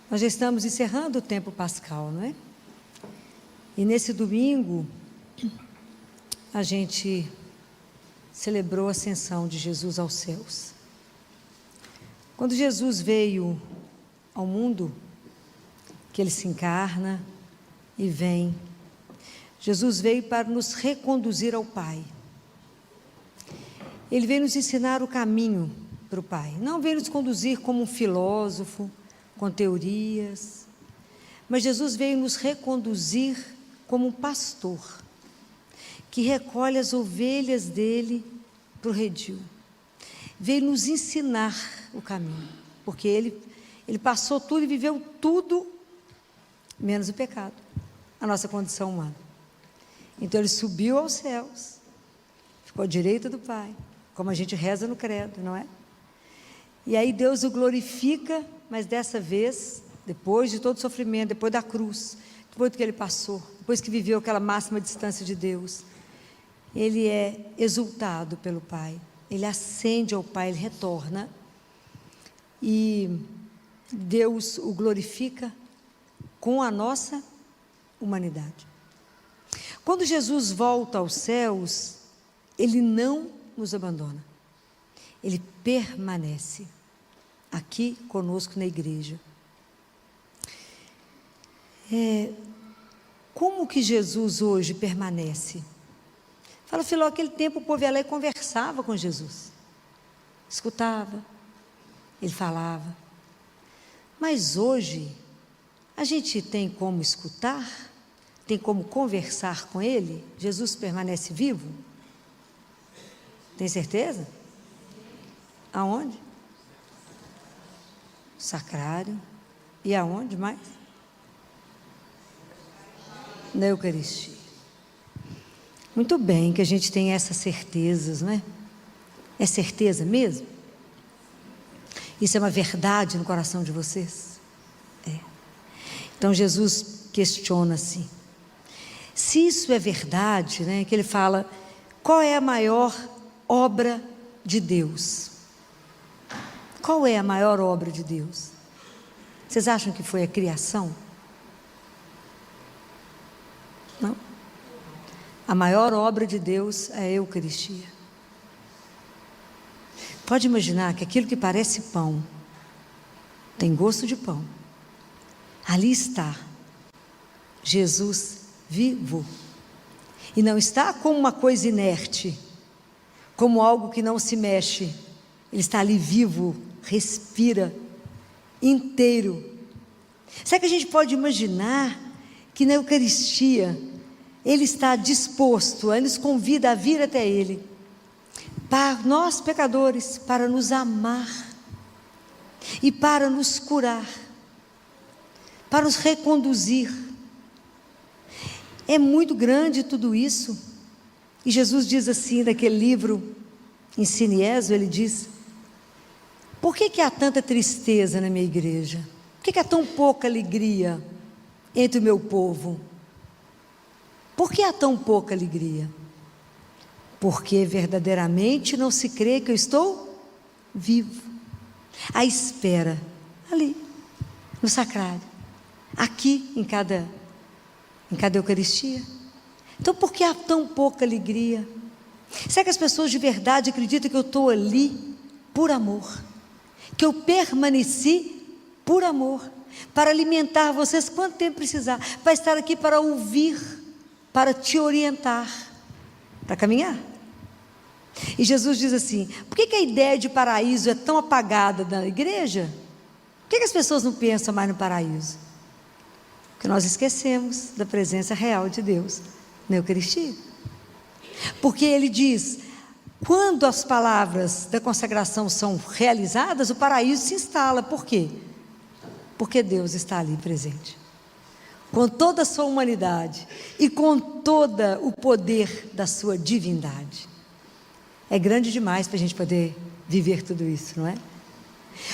Nós já estamos encerrando o tempo pascal, não é? E nesse domingo, a gente celebrou a ascensão de Jesus aos céus. Quando Jesus veio ao mundo, que Ele se encarna e vem, Jesus veio para nos reconduzir ao Pai. Ele veio nos ensinar o caminho para o Pai. Não veio nos conduzir como um filósofo, com teorias, mas Jesus veio nos reconduzir como um pastor, que recolhe as ovelhas dele para o redil. Veio nos ensinar o caminho, porque ele passou tudo e viveu tudo, menos o pecado, a nossa condição humana. Então ele subiu aos céus, ficou à direita do Pai, como a gente reza no credo, não é? E aí Deus o glorifica, mas dessa vez, depois de todo o sofrimento, depois da cruz, depois do que ele passou, depois que viveu aquela máxima distância de Deus, ele é exultado pelo Pai, ele ascende ao Pai, ele retorna, e Deus o glorifica com a nossa humanidade. Quando Jesus volta aos céus, ele não nos abandona, ele permanece aqui conosco na igreja. Como que Jesus hoje permanece? Fala, Filó, aquele tempo o povo ia lá e conversava com Jesus, escutava, ele falava, mas hoje a gente tem como escutar, tem como conversar com ele? Jesus permanece vivo? Tem certeza? Aonde? Sacrário. E aonde mais? Na Eucaristia. Muito bem que a gente tem essas certezas, não é? É certeza mesmo? Isso é uma verdade no coração de vocês? É. Então Jesus questiona assim, se isso é verdade, né, que ele fala, qual é a maior obra de Deus? Qual é a maior obra de Deus? Vocês acham que foi a criação? Não. A maior obra de Deus é a Eucaristia. Pode imaginar que aquilo que parece pão, tem gosto de pão, ali está Jesus vivo, e não está como uma coisa inerte, como algo que não se mexe, ele está ali vivo, respira, inteiro. Será que a gente pode imaginar que na Eucaristia, ele está disposto, ele nos convida a vir até ele, para nós pecadores, para nos amar, e para nos curar, para nos reconduzir. É muito grande tudo isso, e Jesus diz assim, naquele livro, Ensine Eso, ele diz, por que há tanta tristeza na minha igreja? Por que há tão pouca alegria entre o meu povo? Por que há tão pouca alegria? Porque verdadeiramente não se crê que eu estou vivo, à espera, ali, no sacrário, aqui em cada Eucaristia. Então por que há tão pouca alegria? Será que as pessoas de verdade acreditam que eu estou ali por amor, que eu permaneci por amor, para alimentar vocês quanto tempo precisar, para estar aqui para ouvir, para te orientar, para caminhar? E Jesus diz assim, por que a ideia de paraíso é tão apagada da igreja? Por que as pessoas não pensam mais no paraíso? Porque nós esquecemos da presença real de Deus na Eucaristia. Porque ele diz, quando as palavras da consagração são realizadas, o paraíso se instala. Por quê? Porque Deus está ali presente, com toda a sua humanidade e com todo o poder da sua divindade. É grande demais para a gente poder viver tudo isso, não é?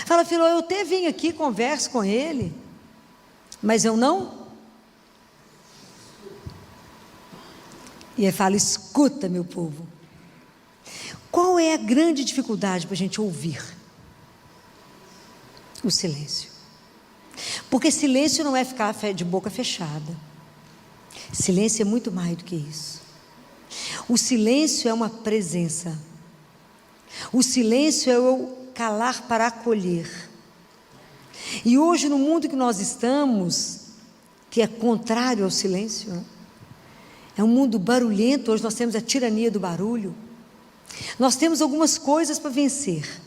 Fala, Filó, eu até vim aqui, converso com ele, mas eu não. E ele fala, escuta, meu povo. Qual é a grande dificuldade para a gente ouvir? O silêncio. Porque silêncio não é ficar de boca fechada. Silêncio é muito mais do que isso. O silêncio é uma presença. O silêncio é o calar para acolher. E hoje, no mundo que nós estamos, que é contrário ao silêncio, né? É um mundo barulhento. Hoje nós temos a tirania do barulho. Nós temos algumas coisas para vencer.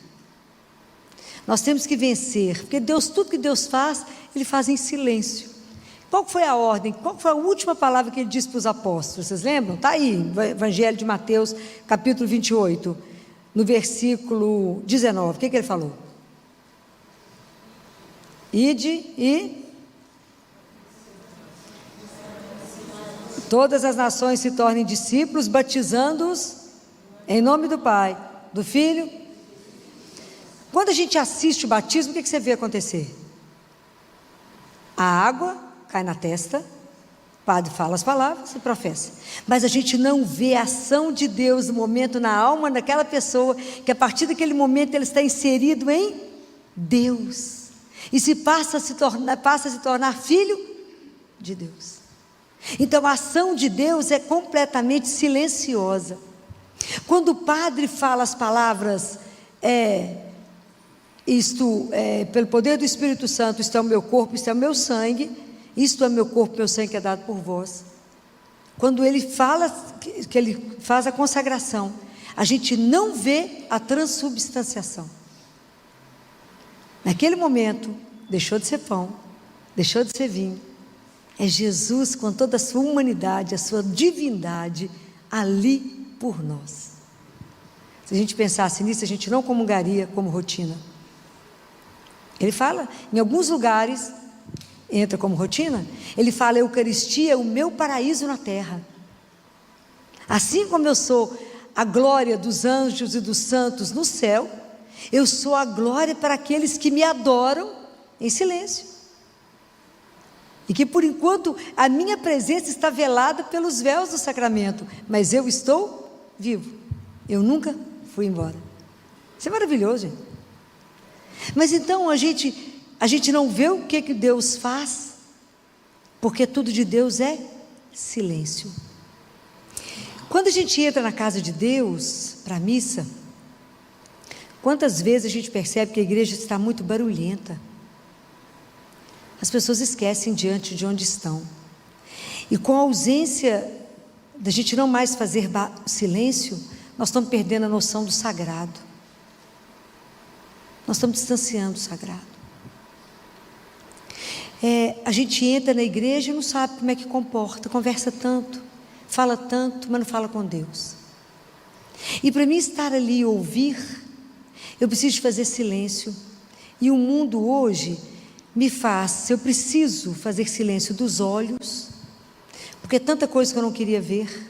Nós temos que vencer, porque Deus, tudo que Deus faz, Ele faz em silêncio. Qual foi a ordem? Qual foi a última palavra que Ele disse para os apóstolos? Vocês lembram? Está aí, Evangelho de Mateus, capítulo 28, no versículo 19. O que Ele falou? Ide e todas as nações se tornem discípulos, batizando-os em nome do Pai, do Filho. Quando a gente assiste o batismo, o que você vê acontecer? A água cai na testa, o padre fala as palavras e professa. Mas a gente não vê a ação de Deus no momento, na alma daquela pessoa, que a partir daquele momento ele está inserido em Deus. E passa a se tornar filho de Deus. Então a ação de Deus é completamente silenciosa. Quando o padre fala as palavras, pelo poder do Espírito Santo, isto é o meu corpo, isto é o meu sangue, isto é meu corpo, meu sangue que é dado por vós. Quando ele fala, que ele faz a consagração, a gente não vê a transubstanciação. Naquele momento, deixou de ser pão, deixou de ser vinho. É Jesus com toda a sua humanidade, a sua divindade, ali por nós. Se a gente pensasse nisso, a gente não comungaria como rotina. Ele fala, em alguns lugares, entra como rotina, ele fala: a Eucaristia é o meu paraíso na terra. Assim como eu sou a glória dos anjos e dos santos no céu, eu sou a glória para aqueles que me adoram em silêncio. E que por enquanto a minha presença está velada pelos véus do sacramento, mas eu estou vivo, eu nunca fui embora. Isso é maravilhoso, gente. Mas então a gente não vê o que Deus faz, porque tudo de Deus é silêncio. Quando a gente entra na casa de Deus, para a missa, quantas vezes a gente percebe que a igreja está muito barulhenta? As pessoas esquecem diante de onde estão. E com a ausência da gente não mais fazer silêncio, nós estamos perdendo a noção do sagrado. Nós estamos distanciando do sagrado. A gente entra na igreja e não sabe como é que comporta, conversa tanto, fala tanto, mas não fala com Deus. E para mim estar ali e ouvir, eu preciso fazer silêncio. E o mundo hoje me faz, eu preciso fazer silêncio dos olhos, porque é tanta coisa que eu não queria ver,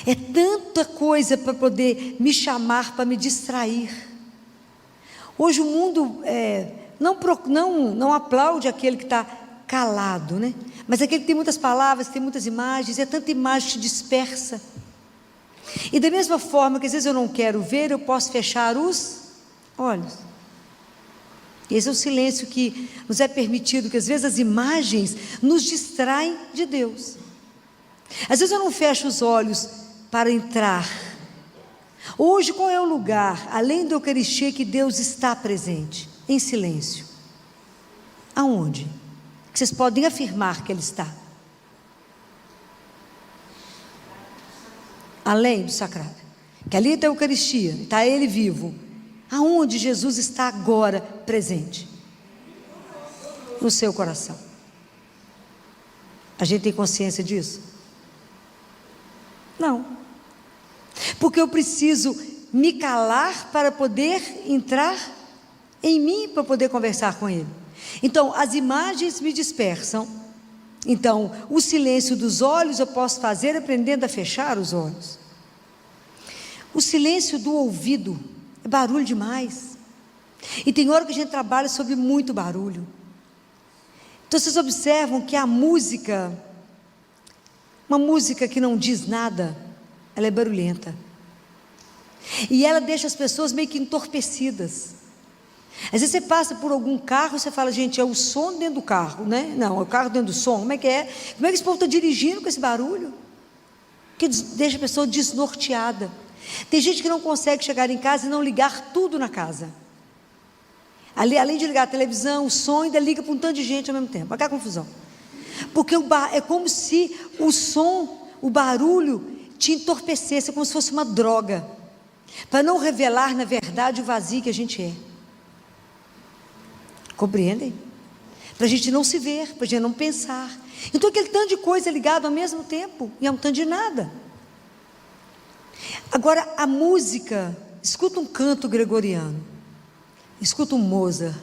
é tanta coisa para poder me chamar, para me distrair. Hoje o mundo não aplaude aquele que está calado, né? Mas aquele que tem muitas palavras, que tem muitas imagens, é tanta imagem que te dispersa. E da mesma forma que às vezes eu não quero ver, eu posso fechar os olhos. Esse é o silêncio que nos é permitido, que às vezes as imagens nos distraem de Deus. Às vezes eu não fecho os olhos para entrar. Hoje qual é o lugar, além da Eucaristia, que Deus está presente? Em silêncio. Aonde? Que vocês podem afirmar que Ele está? Além do sacrário. Que ali está a Eucaristia, está Ele vivo. Aonde Jesus está agora presente? No seu coração. A gente tem consciência disso? Não. Porque eu preciso me calar para poder entrar em mim, para poder conversar com Ele. Então, as imagens me dispersam. Então, o silêncio dos olhos eu posso fazer aprendendo a fechar os olhos. O silêncio do ouvido é barulho demais. E tem hora que a gente trabalha sobre muito barulho. Então vocês observam que a música, uma música que não diz nada, ela é barulhenta. E ela deixa as pessoas meio que entorpecidas. Às vezes você passa por algum carro, você fala, gente, é o som dentro do carro, né? Não, é o carro dentro do som. Como é que é? Como é que esse povo está dirigindo com esse barulho? Que deixa a pessoa desnorteada. Tem gente que não consegue chegar em casa e não ligar tudo na casa. Além de ligar a televisão, o som, ainda liga para um tanto de gente ao mesmo tempo. Olha a confusão. Porque é como se o som, o barulho, te entorpecesse, como se fosse uma droga, para não revelar, na verdade, o vazio que a gente é. Compreendem? Para a gente não se ver, para a gente não pensar. Então aquele tanto de coisa ligado ao mesmo tempo, e é um tanto de nada. Agora a música, escuta um canto gregoriano, escuta um Mozart,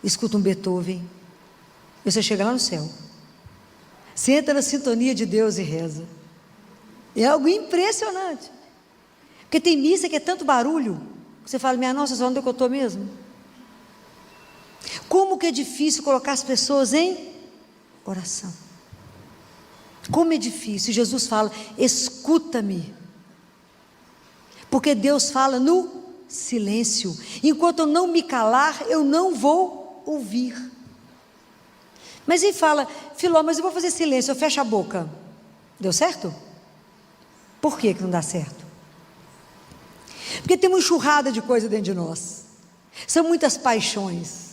escuta um Beethoven, e você chega lá no céu. Você entra na sintonia de Deus e reza. É algo impressionante. Porque tem missa que é tanto barulho, que você fala, minha nossa, só onde é que eu estou mesmo? Como que é difícil colocar as pessoas em oração. Como é difícil. Jesus fala, escuta-me. Porque Deus fala no silêncio. Enquanto eu não me calar, eu não vou ouvir. Mas ele fala, Filó, mas eu vou fazer silêncio, eu fecho a boca. Deu certo? Por que não dá certo? Porque tem uma enxurrada de coisa dentro de nós. São muitas paixões.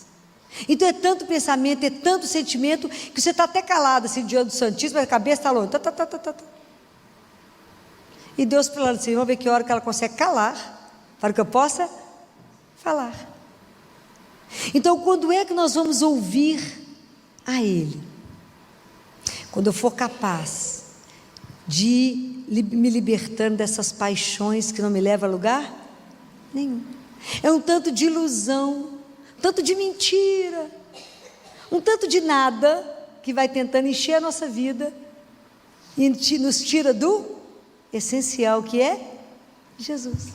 Então é tanto pensamento, é tanto sentimento, que você está até calado assim, diante do Santíssimo, a cabeça está longe. E Deus falando assim, vamos ver que hora que ela consegue calar, para que eu possa falar. Então quando é que nós vamos ouvir a Ele? Quando eu for capaz de me libertando dessas paixões que não me levam a lugar nenhum. É um tanto de ilusão, um tanto de mentira, um tanto de nada que vai tentando encher a nossa vida e nos tira do essencial, que é Jesus.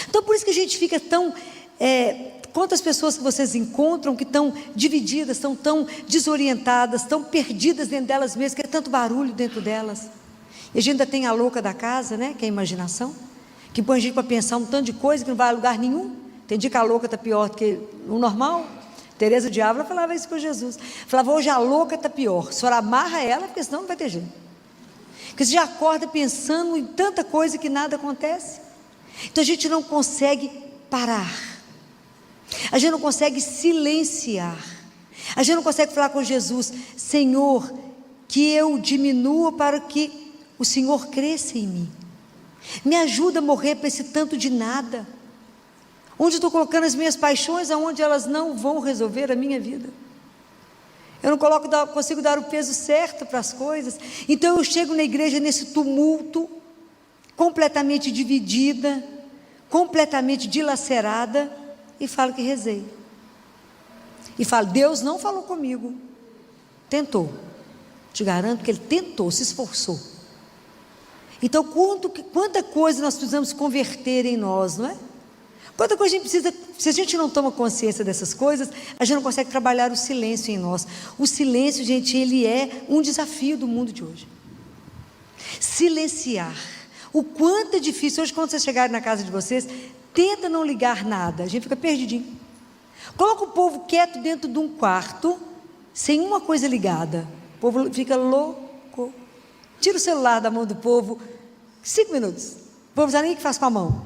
Então por isso que a gente fica tão quantas pessoas que vocês encontram que estão divididas, estão tão desorientadas, estão perdidas dentro delas mesmas, que é tanto barulho dentro delas. E a gente ainda tem a louca da casa, né, que é a imaginação, que põe a gente para pensar um tanto de coisa que não vai a lugar nenhum. Tem dia que a louca está pior do que o normal. Teresa de Ávila falava isso com Jesus. Falava, hoje a louca está pior. A senhora amarra ela, porque senão não vai ter jeito. Porque você já acorda pensando em tanta coisa que nada acontece. Então a gente não consegue parar. A gente não consegue silenciar. A gente não consegue falar com Jesus, Senhor, que eu diminua para que o Senhor cresça em mim. Me ajuda a morrer para esse tanto de nada. Onde estou colocando as minhas paixões, aonde elas não vão resolver a minha vida. Eu não consigo dar o peso certo para as coisas. Então eu chego na igreja nesse tumulto, completamente dividida, completamente dilacerada, e falo que rezei. E falo, Deus não falou comigo. Tentou. Te garanto que Ele tentou, se esforçou. Então quanta coisa nós precisamos converter em nós, não é? Quanta coisa a gente precisa, se a gente não toma consciência dessas coisas, a gente não consegue trabalhar o silêncio em nós. O silêncio, gente, ele é um desafio do mundo de hoje. Silenciar. O quanto é difícil. Hoje, quando vocês chegarem na casa de vocês, tenta não ligar nada, a gente fica perdidinho. Coloca o povo quieto dentro de um quarto, sem uma coisa ligada. O povo fica louco. Tira o celular da mão do povo, 5 minutos. O povo não sabe nem o que faz com a mão.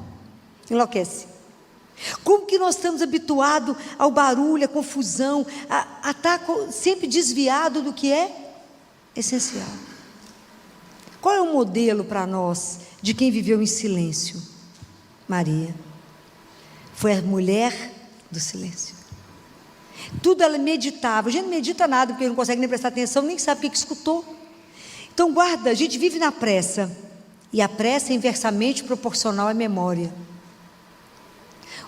Enlouquece. Como que nós estamos habituados ao barulho, à confusão, a estar sempre desviado do que é essencial. Qual é o modelo para nós de quem viveu em silêncio? Maria. Foi a mulher do silêncio. Tudo ela meditava. A gente não medita nada, porque não consegue nem prestar atenção, nem sabe o que escutou. Então guarda, a gente vive na pressa. E a pressa é inversamente proporcional à memória.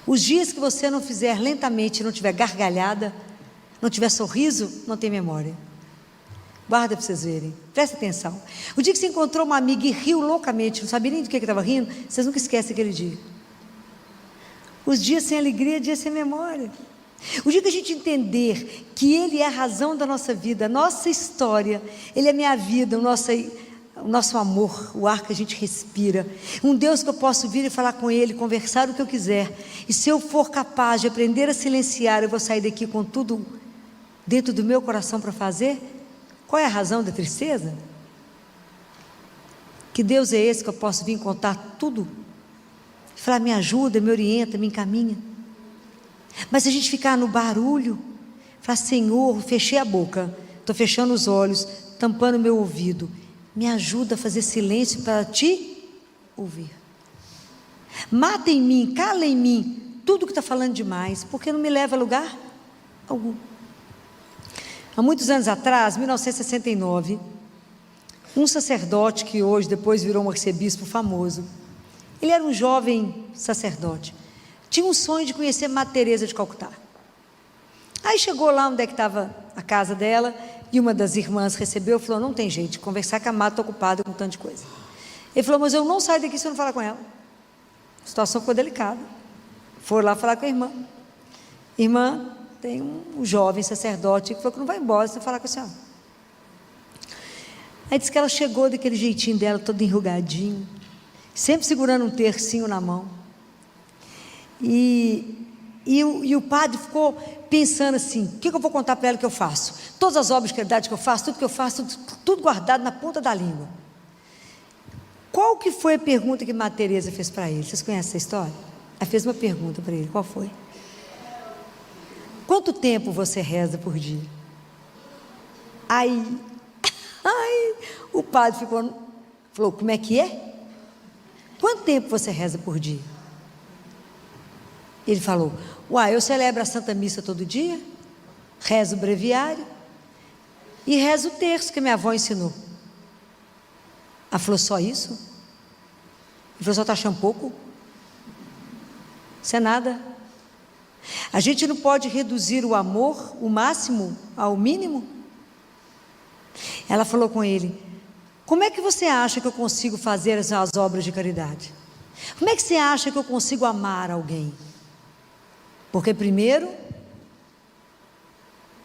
Os dias que você não fizer lentamente, não tiver gargalhada, não tiver sorriso, não tem memória. Guarda para vocês verem, presta atenção. O dia que você encontrou uma amiga e riu loucamente, não sabia nem do que estava rindo, vocês nunca esquecem aquele dia. Os dias sem alegria, dias sem memória. O dia que a gente entender que Ele é a razão da nossa vida, a nossa história, Ele é a minha vida, o nosso amor, o ar que a gente respira, um Deus que eu posso vir e falar com Ele, conversar o que eu quiser, e se eu for capaz de aprender a silenciar, eu vou sair daqui com tudo dentro do meu coração para fazer. Qual é a razão da tristeza? Que Deus é esse que eu posso vir contar tudo, falar, me ajuda, me orienta, me encaminha. Mas se a gente ficar no barulho, falar, Senhor, fechei a boca, estou fechando os olhos, tampando o meu ouvido, me ajuda a fazer silêncio para te ouvir. Mata em mim, cala em mim tudo que está falando demais, porque não me leva a lugar algum. Há muitos anos atrás, 1969, um sacerdote que hoje depois virou um arcebispo famoso, ele era um jovem sacerdote, tinha um sonho de conhecer Madre Teresa de Calcutá. Aí chegou lá onde é que estava a casa dela, e uma das irmãs recebeu e falou, não tem jeito de conversar com a Madre, está ocupada com tanta coisa. Ele falou, mas eu não saio daqui se eu não falar com ela. A situação ficou delicada. Foram lá falar com a irmã. Irmã, tem um jovem sacerdote que falou que não vai embora sem falar com a senhora. Aí disse que ela chegou daquele jeitinho dela, todo enrugadinho, sempre segurando um tercinho na mão. E o padre ficou pensando assim, o que eu vou contar para ela que eu faço? Todas as obras de caridade que eu faço, tudo que eu faço, tudo guardado na ponta da língua. Qual que foi a pergunta que Madre Teresa fez para ele? Vocês conhecem essa história? Ela fez uma pergunta para ele, qual foi? Quanto tempo você reza por dia? Aí, o padre falou, como é que é? Quanto tempo você reza por dia? Ele falou, eu celebro a Santa Missa todo dia, rezo o breviário e rezo o terço que minha avó ensinou. Ela falou, só isso? Ele falou, só está achando pouco? Isso é nada. A gente não pode reduzir o amor, o máximo, ao mínimo? Ela falou com ele, como é que você acha que eu consigo fazer as obras de caridade? Como é que você acha que eu consigo amar alguém? Porque primeiro,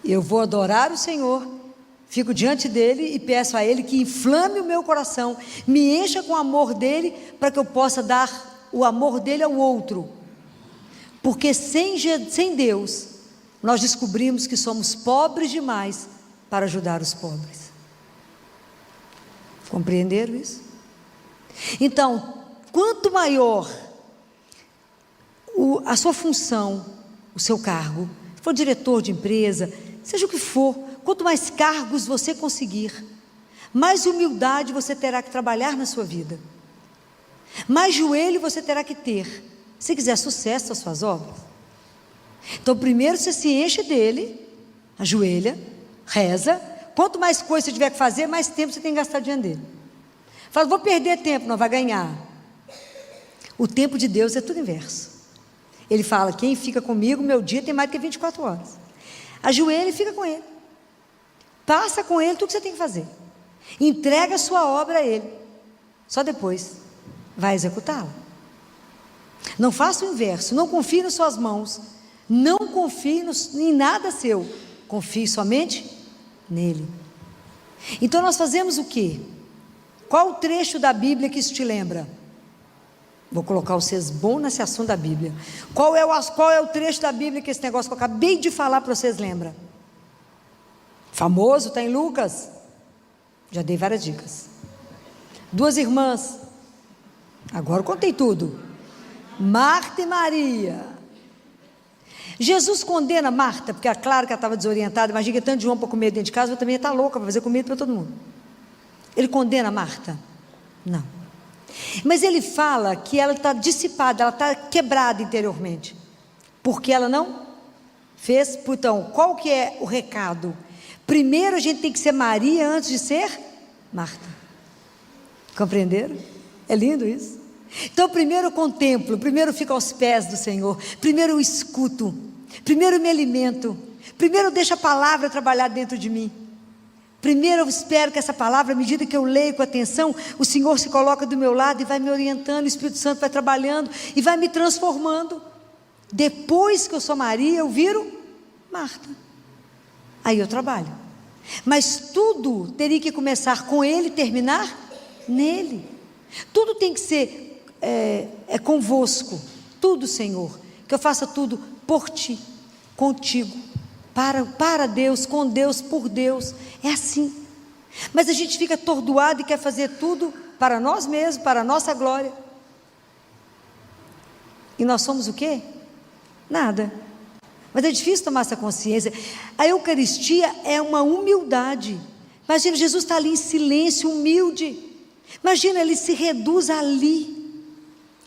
eu vou adorar o Senhor, fico diante dEle e peço a Ele que inflame o meu coração, me encha com o amor dEle, para que eu possa dar o amor dEle ao outro. Porque sem Deus, nós descobrimos que somos pobres demais para ajudar os pobres. Compreenderam isso? Então, quanto maior a sua função, o seu cargo, se for diretor de empresa, seja o que for, quanto mais cargos você conseguir, mais humildade você terá que trabalhar na sua vida, mais joelho você terá que ter, se quiser sucesso nas suas obras. Então primeiro você se enche dele, ajoelha, reza, quanto mais coisa você tiver que fazer, mais tempo você tem que gastar diante dele. Fala, vou perder tempo, não vai ganhar. O tempo de Deus é tudo inverso. Ele fala, quem fica comigo, meu dia tem mais do que 24 horas. Ajoelha e fica com ele. Passa com ele tudo que você tem que fazer. Entrega a sua obra a ele. Só depois vai executá-la. Não faça o inverso, não confie nas suas mãos, não confie em nada seu, confie somente nele. Então nós fazemos o quê? Qual o trecho da Bíblia que isso te lembra? Vou colocar vocês bom nesse assunto da Bíblia. Qual é o trecho da Bíblia que esse negócio que eu acabei de falar para vocês lembra? Famoso, está em Lucas. Já dei várias dicas. Duas irmãs. Agora eu contei tudo. Marta e Maria. Jesus condena Marta, porque é claro que ela estava desorientada. Imagina que tanto de João para comer dentro de casa, eu também ia estar louca para fazer comida para todo mundo. Ele condena Marta? Não. Mas ele fala que ela está dissipada, ela está quebrada interiormente, porque ela não fez. Então, qual que é o recado? Primeiro a gente tem que ser Maria antes de ser Marta. Compreenderam? É lindo isso? Então primeiro eu contemplo, primeiro eu fico aos pés do Senhor, primeiro eu escuto, primeiro eu me alimento, primeiro eu deixo a palavra trabalhar dentro de mim. Primeiro eu espero que essa palavra, à medida que eu leio com atenção, o Senhor se coloca do meu lado e vai me orientando, o Espírito Santo vai trabalhando e vai me transformando. Depois que eu sou Maria, eu viro Marta. Aí eu trabalho. Mas tudo teria que começar com Ele e terminar nele. Tudo tem que ser convosco, tudo, Senhor, que eu faça tudo por Ti, contigo, para Deus, com Deus, por Deus, é assim. Mas a gente fica atordoado e quer fazer tudo para nós mesmos, para a nossa glória. E nós somos o quê? Nada. Mas é difícil tomar essa consciência. A Eucaristia é uma humildade. Imagina, Jesus está ali em silêncio, humilde. Imagina, ele se reduz ali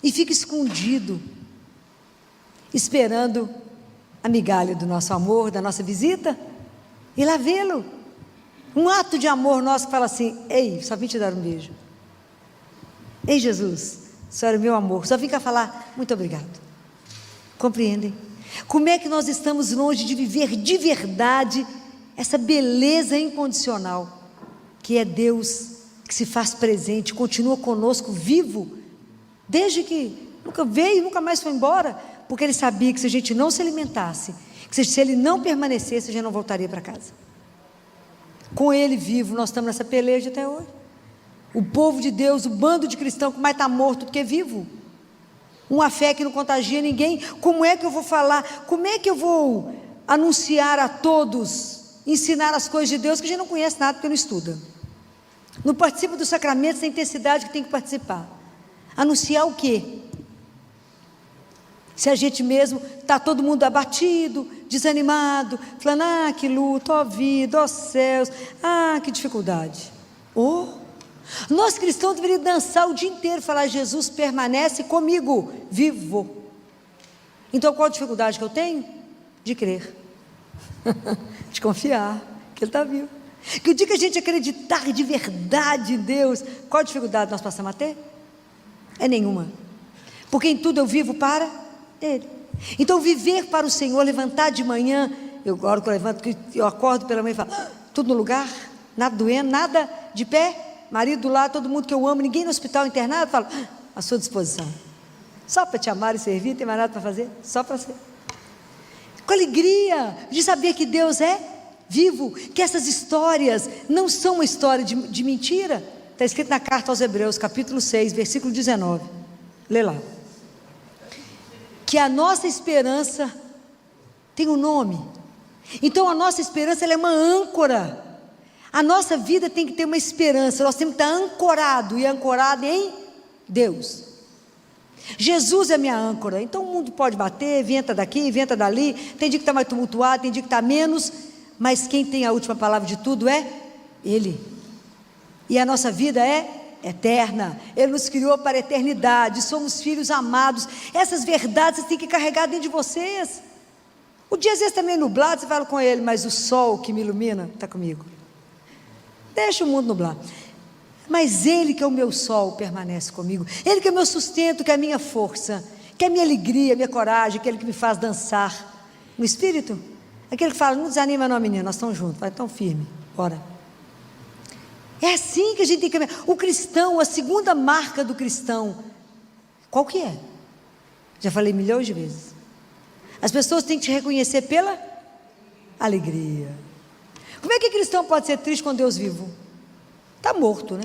e fica escondido, esperando a migalha do nosso amor, da nossa visita, e lá vê-lo. Um ato de amor nosso que fala assim: ei, só vim te dar um beijo. Ei, Jesus, Senhor é meu amor, só vim cá falar muito obrigado. Compreendem? Como é que nós estamos longe de viver de verdade essa beleza incondicional, que é Deus, que se faz presente, continua conosco, vivo, desde que nunca veio, nunca mais foi embora, porque Ele sabia que se a gente não se alimentasse, que se Ele não permanecesse, a gente não voltaria para casa. Com Ele vivo, nós estamos nessa peleja até hoje. O povo de Deus, o bando de cristãos que mais está morto do que vivo. Uma fé que não contagia ninguém. Como é que eu vou falar? Como é que eu vou anunciar a todos, ensinar as coisas de Deus, que a gente não conhece nada porque não estuda? Não participa dos sacramentos da intensidade que tem que participar. Anunciar o quê? Se a gente mesmo está todo mundo abatido, desanimado, falando: que luta, ó vida, ó céus, que dificuldade. Nós cristãos deveríamos dançar o dia inteiro, falar: Jesus permanece comigo, vivo. Então qual a dificuldade que eu tenho? De crer, de confiar que Ele está vivo. Que o dia que a gente acreditar de verdade em Deus, qual a dificuldade nós passamos a ter? É nenhuma, porque em tudo eu vivo para Ele. Então viver para o Senhor, levantar de manhã, agora que eu levanto, eu acordo pela manhã e falo: tudo no lugar, nada doendo, nada de pé, marido do lado, todo mundo que eu amo, ninguém no hospital internado, falo: à sua disposição, só para te amar e servir, não tem mais nada para fazer, só para ser. Com alegria de saber que Deus é vivo, que essas histórias não são uma história de mentira. Está escrito na carta aos Hebreus, capítulo 6, versículo 19, lê lá, que a nossa esperança tem um nome. Então a nossa esperança, ela é uma âncora. A nossa vida tem que ter uma esperança, nós temos que estar ancorado, e ancorado em Deus. Jesus é a minha âncora. Então o mundo pode bater, venta daqui, venta dali, tem dia que está mais tumultuado, tem dia que está menos, mas quem tem a última palavra de tudo é Ele. E a nossa vida é eterna. Ele nos criou para a eternidade, somos filhos amados. Essas verdades vocês têm que carregar dentro de vocês. O dia às vezes está meio nublado, você fala com Ele: mas o sol que me ilumina está comigo. Deixa o mundo nublar, mas Ele que é o meu sol permanece comigo. Ele que é o meu sustento, que é a minha força, que é a minha alegria, a minha coragem, aquele que me faz dançar no Espírito. Aquele que fala: não desanima não, menina, nós estamos juntos, vai tão firme, bora. É assim que a gente tem que ver. O cristão, a segunda marca do cristão, qual que é? Já falei milhões de vezes. As pessoas têm que te reconhecer pela alegria. Como é que cristão pode ser triste com Deus vivo? Está morto, né?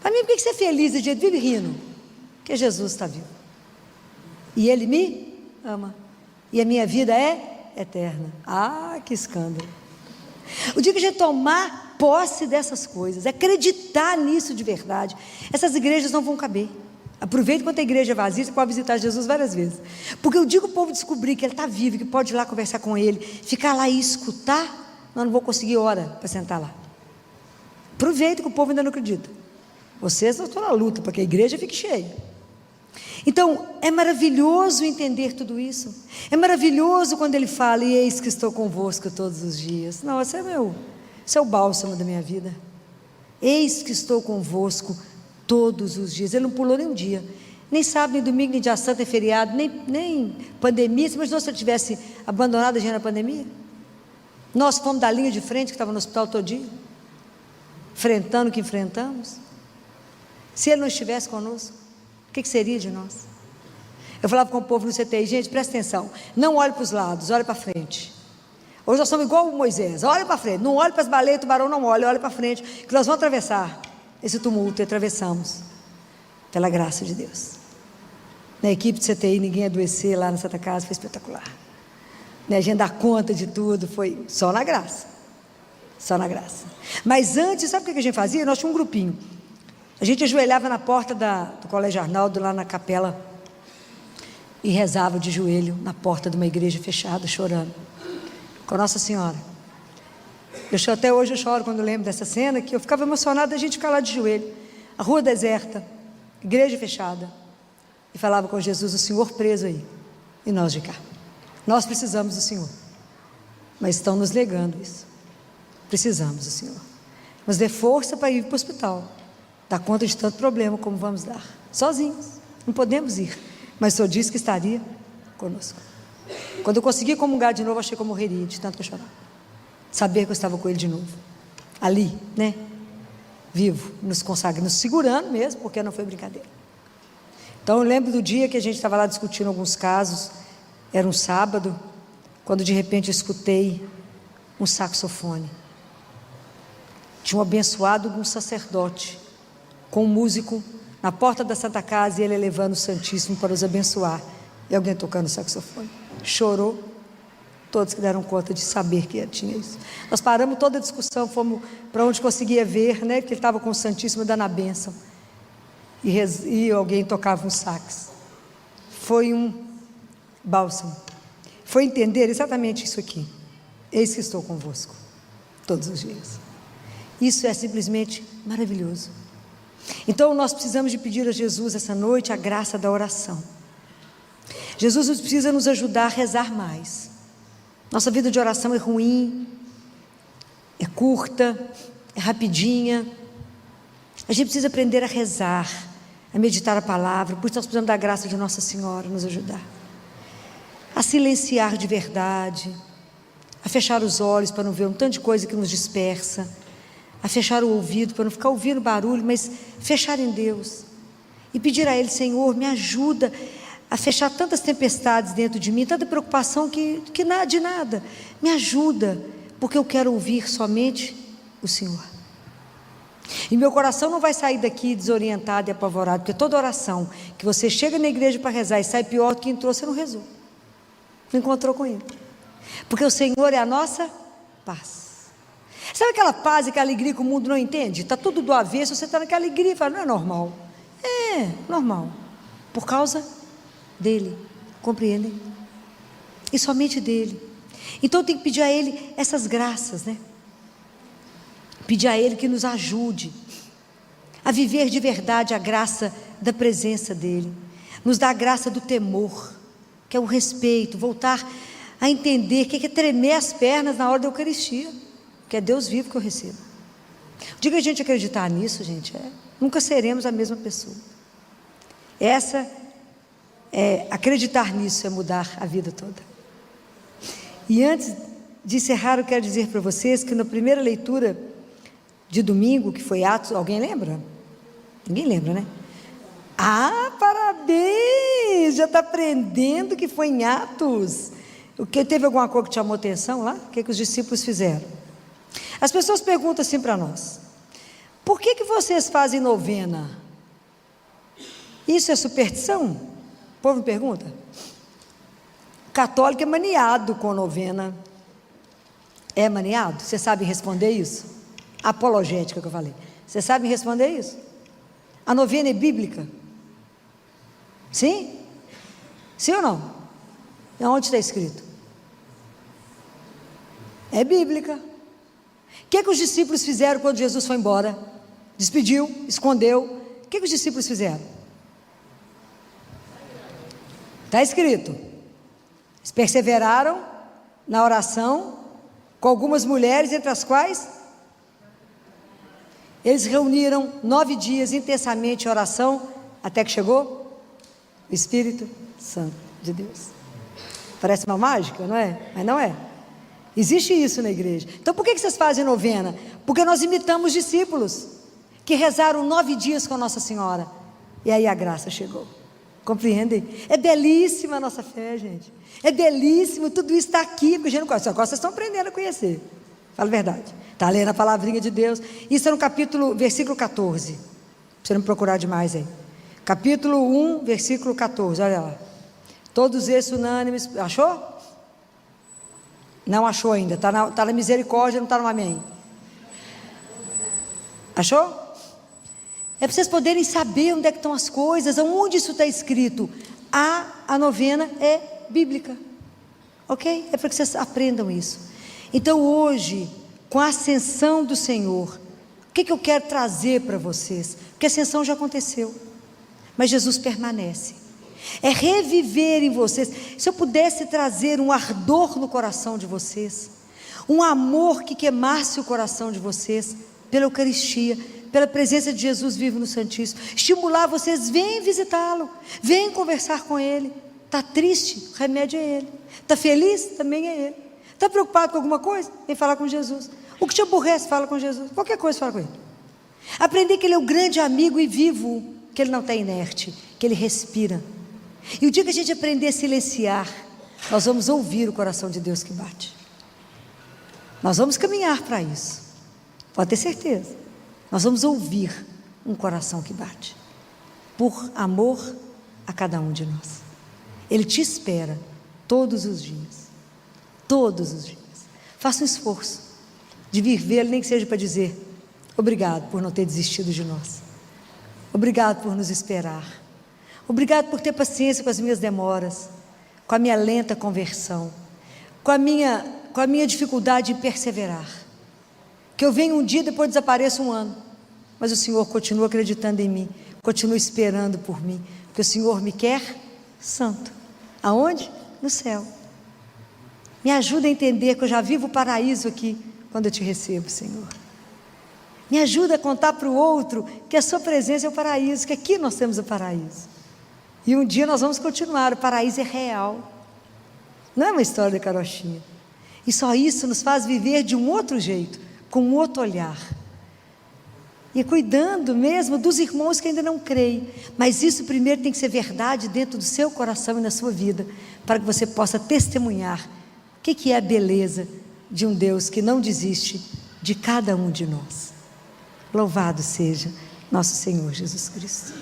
Para mim, por que você é feliz e vive rindo? Porque Jesus está vivo, e Ele me ama, e a minha vida é eterna. Que escândalo! O dia que a gente tomar posse dessas coisas, acreditar nisso de verdade, essas igrejas não vão caber. Aproveite enquanto a igreja é vazia, você pode visitar Jesus várias vezes, porque o dia que o povo descobrir que Ele está vivo, que pode ir lá conversar com Ele, ficar lá e escutar, nós não vou conseguir hora para sentar lá. Aproveite que o povo ainda não acredita. Vocês não estão na luta para que a igreja fique cheia. Então é maravilhoso entender tudo isso. É maravilhoso quando Ele fala: e eis que estou convosco todos os dias. Não, esse é o bálsamo da minha vida. Eis que estou convosco todos os dias. Ele não pulou nem um dia, nem sábado, nem domingo, nem dia santo, nem feriado, nem pandemia. Você imaginou se eu tivesse abandonado a gente na pandemia? Nós fomos da linha de frente, que estava no hospital todo dia, enfrentando o que enfrentamos. Se Ele não estivesse conosco, o que seria de nós? Eu falava com o povo no CTI: gente, presta atenção, não olhe para os lados, olhe para frente. Hoje nós somos igual o Moisés: olhe para frente, não olhe para as baleias, tubarão não olhe para frente, que nós vamos atravessar. esse tumulto e atravessamos, pela graça de Deus. Na equipe de CTI, ninguém adoecer lá na Santa Casa, foi espetacular. A gente dar conta de tudo, foi só na graça. Só na graça. Mas antes, sabe o que a gente fazia? Nós tínhamos um grupinho. A gente ajoelhava na porta do Colégio Arnaldo, lá na capela, e rezava de joelho na porta de uma igreja fechada, chorando, com Nossa Senhora. Até hoje eu choro quando lembro dessa cena, que eu ficava emocionada, a gente ficar lá de joelho, a rua deserta, igreja fechada, e falava com Jesus, o Senhor preso aí, e nós de cá. Nós precisamos do Senhor, mas estão nos negando isso. Precisamos do Senhor. Nos dê força para ir para o hospital, dar conta de tanto problema como vamos dar, sozinhos, não podemos ir, mas o Senhor disse que estaria conosco. Quando eu consegui comungar de novo, achei que eu morreria de tanto que eu chorava. Saber que eu estava com Ele de novo, ali, né, vivo, nos consagrando, nos segurando mesmo, porque não foi brincadeira. Então eu lembro do dia que a gente estava lá discutindo alguns casos, era um sábado, quando de repente eu escutei um saxofone. Tinha um abençoado, um sacerdote, com um músico na porta da Santa Casa, e ele levando o Santíssimo para os abençoar, e alguém tocando saxofone. Chorou, todos que deram conta de saber que tinha isso. Nós paramos toda a discussão, fomos para onde conseguia ver, né, porque ele estava com o Santíssimo dando a bênção, e alguém tocava um sax. Foi um bálsamo, foi entender exatamente isso aqui. Eis que estou convosco todos os dias. Isso é simplesmente maravilhoso. Então nós precisamos de pedir a Jesus essa noite a graça da oração. Jesus precisa nos ajudar a rezar mais. Nossa vida de oração é ruim, é curta, é rapidinha. A gente precisa aprender a rezar, a meditar a palavra. Por isso nós precisamos da graça de Nossa Senhora nos ajudar a silenciar de verdade, a fechar os olhos para não ver um tanto de coisa que nos dispersa, a fechar o ouvido para não ficar ouvindo barulho, mas fechar em Deus e pedir a Ele: Senhor, me ajuda a fechar tantas tempestades dentro de mim, tanta preocupação que nada de nada, me ajuda, porque eu quero ouvir somente o Senhor. E meu coração não vai sair daqui desorientado e apavorado, porque toda oração que você chega na igreja para rezar e sai pior do que entrou, você não rezou, não encontrou com Ele, porque o Senhor é a nossa paz. Sabe aquela paz e aquela alegria que o mundo não entende? Está tudo do avesso, você está naquela alegria e fala: não é normal. É normal, por causa dEle, compreendem? E somente dEle. Então tem que pedir a Ele essas graças, né? Pedir a Ele que nos ajude a viver de verdade a graça da presença dEle, nos dá a graça do temor, que é o respeito, voltar a entender que é tremer as pernas na hora da Eucaristia, que é Deus vivo que eu recebo. Diga a gente acreditar nisso, gente, nunca seremos a mesma pessoa. Acreditar nisso é mudar a vida toda. E antes de encerrar, eu quero dizer para vocês que na primeira leitura de domingo, que foi Atos, alguém lembra? Ninguém lembra, né? Ah, parabéns! Já está aprendendo que foi em Atos. Teve alguma coisa que te chamou atenção lá? O que os discípulos fizeram? As pessoas perguntam assim para nós: por que vocês fazem novena? Isso é superstição? O povo me pergunta. O católico é maniado com novena. É maniado? Você sabe responder isso? Apologética que eu falei. Você sabe responder isso? A novena é bíblica? Sim? Sim ou não? Onde está escrito? É bíblica. O que os discípulos fizeram quando Jesus foi embora? Despediu, escondeu. O que os discípulos fizeram? Está escrito. Eles perseveraram na oração com algumas mulheres, entre as quais eles reuniram 9 dias intensamente em oração, até que chegou o Espírito Santo de Deus. Parece uma mágica, não é? Mas não é. Existe isso na igreja. Então por que vocês fazem novena? Porque nós imitamos discípulos que rezaram 9 dias com a Nossa Senhora, e aí a graça chegou. Compreendem? É belíssima a nossa fé, gente. É belíssimo, tudo isso está aqui, porque a gente não conhece. Agora vocês estão aprendendo a conhecer. Fala a verdade. Está lendo a palavrinha de Deus. Isso é no versículo 14. Pra você não procurar demais aí. Capítulo 1, versículo 14, olha lá. Todos esses unânimes, achou? Não achou ainda, está na misericórdia, não está no amém. Achou? É para vocês poderem saber onde é que estão as coisas, aonde isso está escrito. A novena é bíblica, ok? É para que vocês aprendam isso. Então hoje, com a ascensão do Senhor, o que eu quero trazer para vocês? Porque a ascensão já aconteceu, mas Jesus permanece. É reviver em vocês. Se eu pudesse trazer um ardor no coração de vocês, um amor que queimasse o coração de vocês, pela Eucaristia, pela presença de Jesus vivo no Santíssimo, estimular vocês, vem visitá-lo, vem conversar com Ele. Está triste? O remédio é Ele. Está feliz? Também é Ele. Está preocupado com alguma coisa? Vem falar com Jesus. O que te aborrece, fala com Jesus. Qualquer coisa, fala com Ele. Aprender que Ele é o grande amigo e vivo, que Ele não está inerte, que Ele respira. E o dia que a gente aprender a silenciar, nós vamos ouvir o coração de Deus que bate. Nós vamos caminhar para isso, pode ter certeza. Nós vamos ouvir um coração que bate, por amor a cada um de nós. Ele te espera todos os dias, todos os dias. Faça um esforço de vir vê-lo, nem que seja para dizer obrigado por não ter desistido de nós, obrigado por nos esperar, obrigado por ter paciência com as minhas demoras, com a minha lenta conversão, com a minha dificuldade em perseverar. Que eu venho um dia e depois desapareço um ano, mas o Senhor continua acreditando em mim, continua esperando por mim, porque o Senhor me quer santo. Aonde? No céu. Me ajuda a entender que eu já vivo o paraíso aqui, quando eu te recebo, Senhor. Me ajuda a contar para o outro que a sua presença é o paraíso, que aqui nós temos o paraíso. E um dia nós vamos continuar, o paraíso é real, não é uma história de carochinha. E só isso nos faz viver de um outro jeito, com um outro olhar, e cuidando mesmo dos irmãos que ainda não creem, mas isso primeiro tem que ser verdade dentro do seu coração e na sua vida, para que você possa testemunhar o que é a beleza de um Deus que não desiste de cada um de nós. Louvado seja nosso Senhor Jesus Cristo.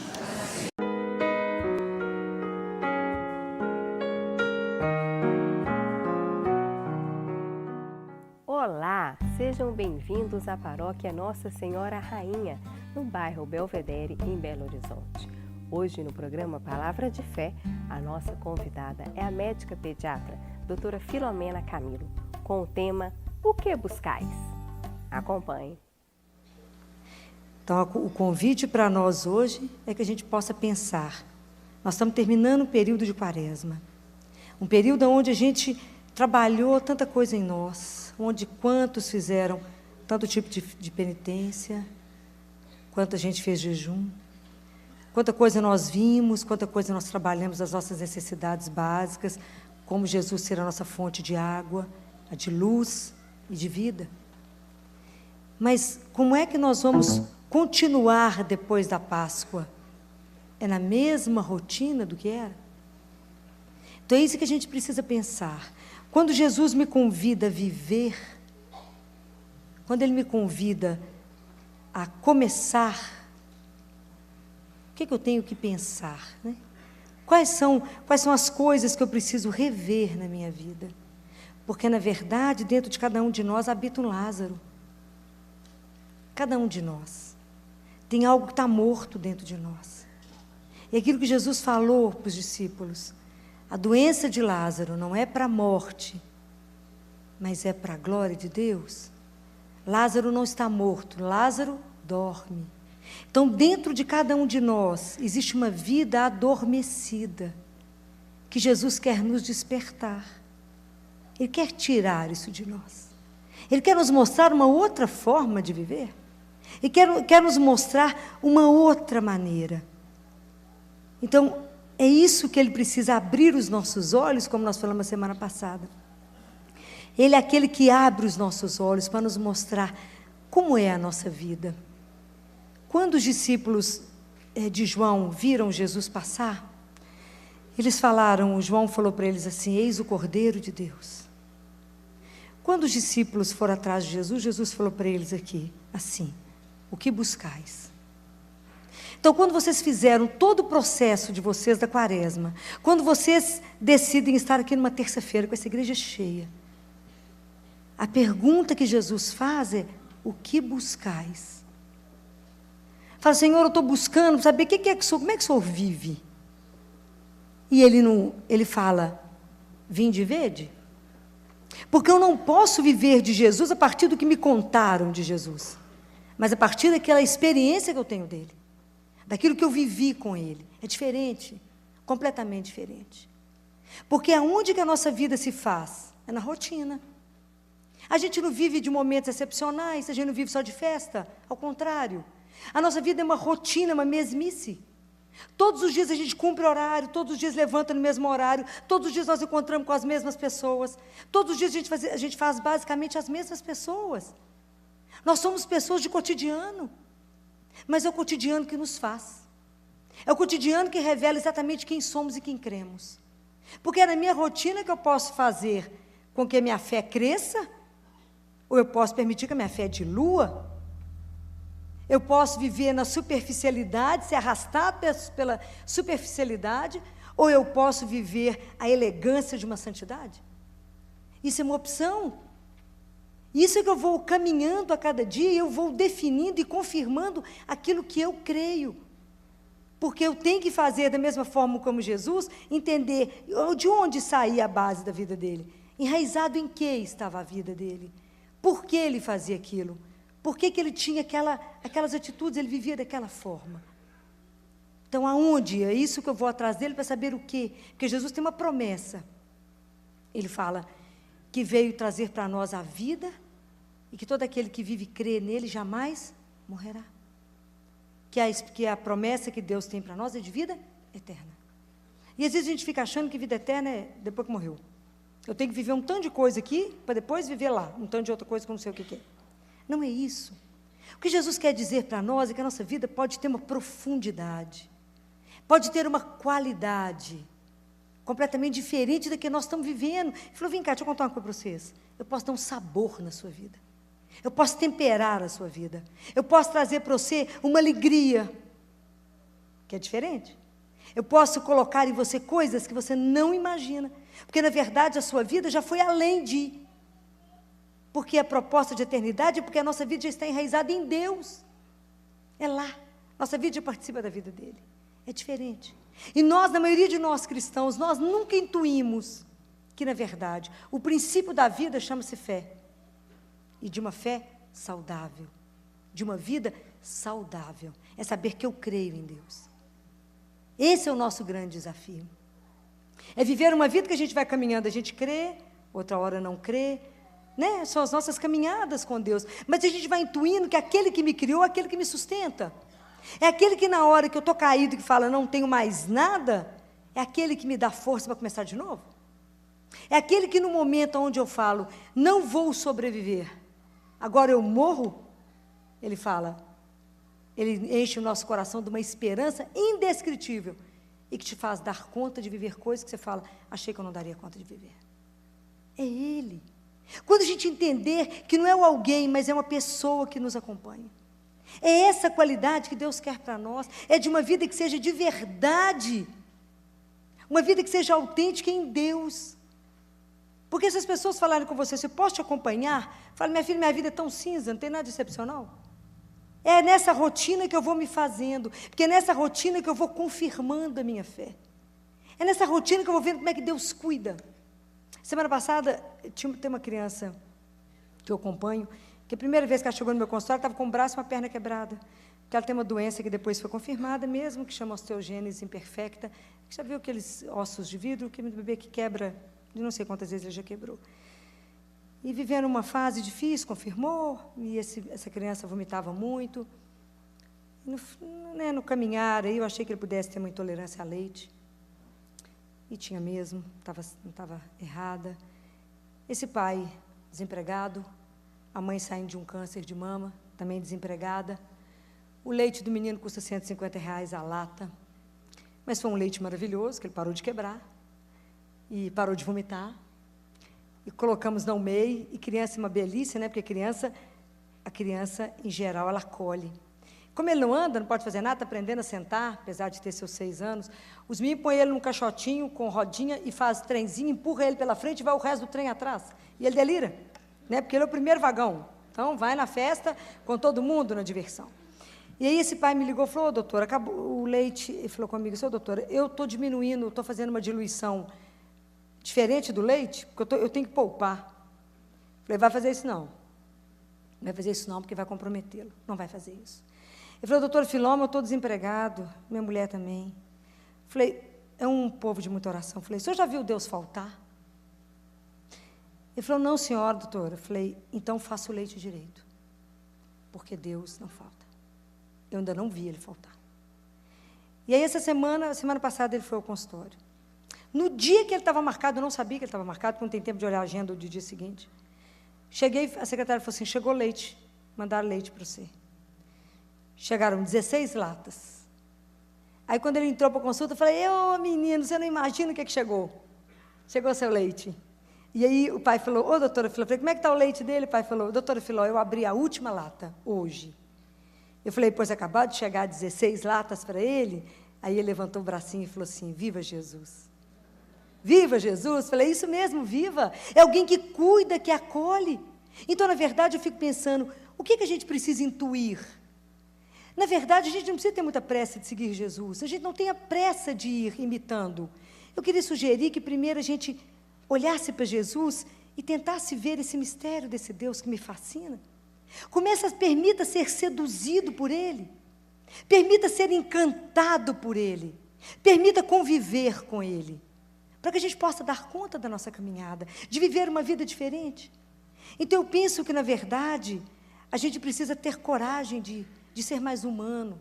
Olá, sejam bem-vindos à paróquia Nossa Senhora Rainha, no bairro Belvedere, em Belo Horizonte. Hoje, no programa Palavra de Fé, a nossa convidada é a médica pediatra, doutora Filomena Camilo, com o tema O que buscais? Acompanhe. Então, o convite para nós hoje é que a gente possa pensar. Nós estamos terminando um período de quaresma, um período onde a gente trabalhou tanta coisa em nós, onde quantos fizeram tanto tipo de penitência, quanta gente fez jejum, quanta coisa nós vimos, quanta coisa nós trabalhamos das nossas necessidades básicas, como Jesus ser a nossa fonte de água, a de luz e de vida. Mas como é que nós vamos continuar depois da Páscoa? É na mesma rotina do que era? Então é isso que a gente precisa pensar. Quando Jesus me convida a viver, quando Ele me convida a começar, o que eu tenho que pensar, né? Quais são as coisas que eu preciso rever na minha vida? Porque, na verdade, dentro de cada um de nós habita um Lázaro. Cada um de nós tem algo que está morto dentro de nós. E aquilo que Jesus falou para os discípulos, a doença de Lázaro não é para a morte, mas é para a glória de Deus. Lázaro não está morto, Lázaro dorme. Então, dentro de cada um de nós, existe uma vida adormecida, que Jesus quer nos despertar. Ele quer tirar isso de nós. Ele quer nos mostrar uma outra forma de viver. Ele quer nos mostrar uma outra maneira. Então, é isso que Ele precisa, abrir os nossos olhos, como nós falamos a semana passada. Ele é aquele que abre os nossos olhos para nos mostrar como é a nossa vida. Quando os discípulos de João viram Jesus passar, eles falaram, João falou para eles assim: eis o Cordeiro de Deus. Quando os discípulos foram atrás de Jesus, Jesus falou para eles aqui, assim, o que buscais? Então, quando vocês fizeram todo o processo de vocês da quaresma, quando vocês decidem estar aqui numa terça-feira com essa igreja cheia, a pergunta que Jesus faz é, o que buscais? Fala, Senhor, eu estou buscando saber como é que o Senhor vive. E ele fala, vinde e vede. Porque eu não posso viver de Jesus a partir do que me contaram de Jesus, mas a partir daquela experiência que eu tenho dele, daquilo que eu vivi com ele. É diferente, completamente diferente. Porque aonde que a nossa vida se faz? É na rotina. A gente não vive de momentos excepcionais, a gente não vive só de festa, ao contrário. A nossa vida é uma rotina, uma mesmice. Todos os dias a gente cumpre horário, todos os dias levanta no mesmo horário, todos os dias nós encontramos com as mesmas pessoas, todos os dias a gente faz basicamente as mesmas pessoas. Nós somos pessoas de cotidiano, mas é o cotidiano que nos faz. É o cotidiano que revela exatamente quem somos e quem cremos. Porque é na minha rotina que eu posso fazer com que a minha fé cresça, ou eu posso permitir que a minha fé dilua. Eu posso viver na superficialidade, ser arrastado pela superficialidade, ou eu posso viver a elegância de uma santidade. Isso é uma opção. Isso é que eu vou caminhando a cada dia, eu vou definindo e confirmando aquilo que eu creio. Porque eu tenho que fazer da mesma forma como Jesus, entender de onde saía a base da vida dele. Enraizado em que estava a vida dele. Por que ele fazia aquilo? Por que ele tinha aquelas atitudes, ele vivia daquela forma? Então, aonde? É isso que eu vou atrás dele para saber o quê? Porque Jesus tem uma promessa. Ele fala que veio trazer para nós a vida e que todo aquele que vive e crê nele jamais morrerá. Que a promessa que Deus tem para nós é de vida eterna. E às vezes a gente fica achando que vida eterna é depois que morreu. Eu tenho que viver um tanto de coisa aqui, para depois viver lá, um tanto de outra coisa que eu não sei o que é. Não é isso. O que Jesus quer dizer para nós é que a nossa vida pode ter uma profundidade, pode ter uma qualidade completamente diferente da que nós estamos vivendo. Ele falou, vem cá, deixa eu contar uma coisa para vocês. Eu posso dar um sabor na sua vida. Eu posso temperar a sua vida. Eu posso trazer para você uma alegria, que é diferente. Eu posso colocar em você coisas que você não imagina. Porque, na verdade, a sua vida já foi além de. Porque a proposta de eternidade é porque a nossa vida já está enraizada em Deus. É lá. Nossa vida já participa da vida dele. É diferente. E nós, na maioria de nós cristãos, nós nunca intuímos que, na verdade, o princípio da vida chama-se fé. E de uma fé saudável. De uma vida saudável. É saber que eu creio em Deus. Esse é o nosso grande desafio. É viver uma vida que a gente vai caminhando, a gente crê, outra hora não crê, né? São as nossas caminhadas com Deus. Mas a gente vai intuindo que aquele que me criou é aquele que me sustenta. É aquele que na hora que eu estou caído, que fala, não tenho mais nada, é aquele que me dá força para começar de novo. É aquele que no momento onde eu falo, não vou sobreviver, agora eu morro, ele fala, ele enche o nosso coração de uma esperança indescritível e que te faz dar conta de viver coisas que você fala, achei que eu não daria conta de viver. É Ele. Quando a gente entender que não é o alguém, mas é uma pessoa que nos acompanha. É essa qualidade que Deus quer para nós, é de uma vida que seja de verdade, uma vida que seja autêntica em Deus. Porque se as pessoas falarem com você, se posso te acompanhar? Fala, minha filha, minha vida é tão cinza, não tem nada de excepcional. É nessa rotina que eu vou me fazendo, porque é nessa rotina que eu vou confirmando a minha fé. É nessa rotina que eu vou vendo como é que Deus cuida. Semana passada, tem uma criança que eu acompanho, que a primeira vez que ela chegou no meu consultório, estava com o braço e uma perna quebrada. Porque ela tem uma doença que depois foi confirmada mesmo, que chama osteogênese imperfecta. Já viu aqueles ossos de vidro, que o bebê que quebra, de não sei quantas vezes ele já quebrou. E vivendo uma fase difícil, confirmou, e essa criança vomitava muito. No caminhar, aí eu achei que ele pudesse ter uma intolerância a leite. E tinha mesmo, não estava errada. Esse pai, desempregado, a mãe saindo de um câncer de mama, também desempregada. O leite do menino custa R$150 a lata. Mas foi um leite maravilhoso, que ele parou de quebrar. E parou de vomitar. e colocamos no meio, e criança é uma belícia, né? Porque a criança, em geral, ela colhe. Como ele não anda, não pode fazer nada, está aprendendo a sentar, apesar de ter seus 6 anos, os meninos põem ele num caixotinho com rodinha e faz trenzinho, empurra ele pela frente e vai o resto do trem atrás. E ele delira, né? Porque ele é o primeiro vagão. Então, vai na festa com todo mundo na diversão. E aí esse pai me ligou e falou, doutora, acabou o leite. Ele falou comigo, doutora, eu estou diminuindo, estou fazendo uma diluição diferente do leite, porque eu tenho que poupar. Falei, vai fazer isso não. Não vai fazer isso não, porque vai comprometê-lo. Não vai fazer isso. Ele falou, doutora Filoma, eu estou desempregado, minha mulher também. Falei, é um povo de muita oração. Falei, o senhor já viu Deus faltar? Ele falou, não, senhora, doutora. Falei, então faça o leite direito, porque Deus não falta. Eu ainda não vi ele faltar. E aí, semana passada, ele foi ao consultório. No dia que ele estava marcado, eu não sabia que ele estava marcado, porque não tem tempo de olhar a agenda do dia seguinte. Cheguei, a secretária falou assim, chegou leite, mandaram leite para você. Chegaram 16 latas. Aí, quando ele entrou para a consulta, eu falei, menino, você não imagina o que chegou. Chegou seu leite. E aí, o pai falou, doutora Filó, como é que está o leite dele? O pai falou, doutora Filó, eu abri a última lata hoje. Eu falei, pois acabou de chegar 16 latas para ele. Aí ele levantou o bracinho e falou assim, viva Jesus. Viva Jesus. Falei, isso mesmo, viva. É alguém que cuida, que acolhe. Então, na verdade, eu fico pensando, o que a gente precisa intuir? Na verdade, a gente não precisa ter muita pressa de seguir Jesus. A gente não tem a pressa de ir imitando. Eu queria sugerir que primeiro a gente olhasse para Jesus e tentasse ver esse mistério desse Deus que me fascina. Permita ser seduzido por Ele. Permita ser encantado por Ele. Permita conviver com Ele. Para que a gente possa dar conta da nossa caminhada, de viver uma vida diferente. Então, eu penso que, na verdade, a gente precisa ter coragem de ser mais humano.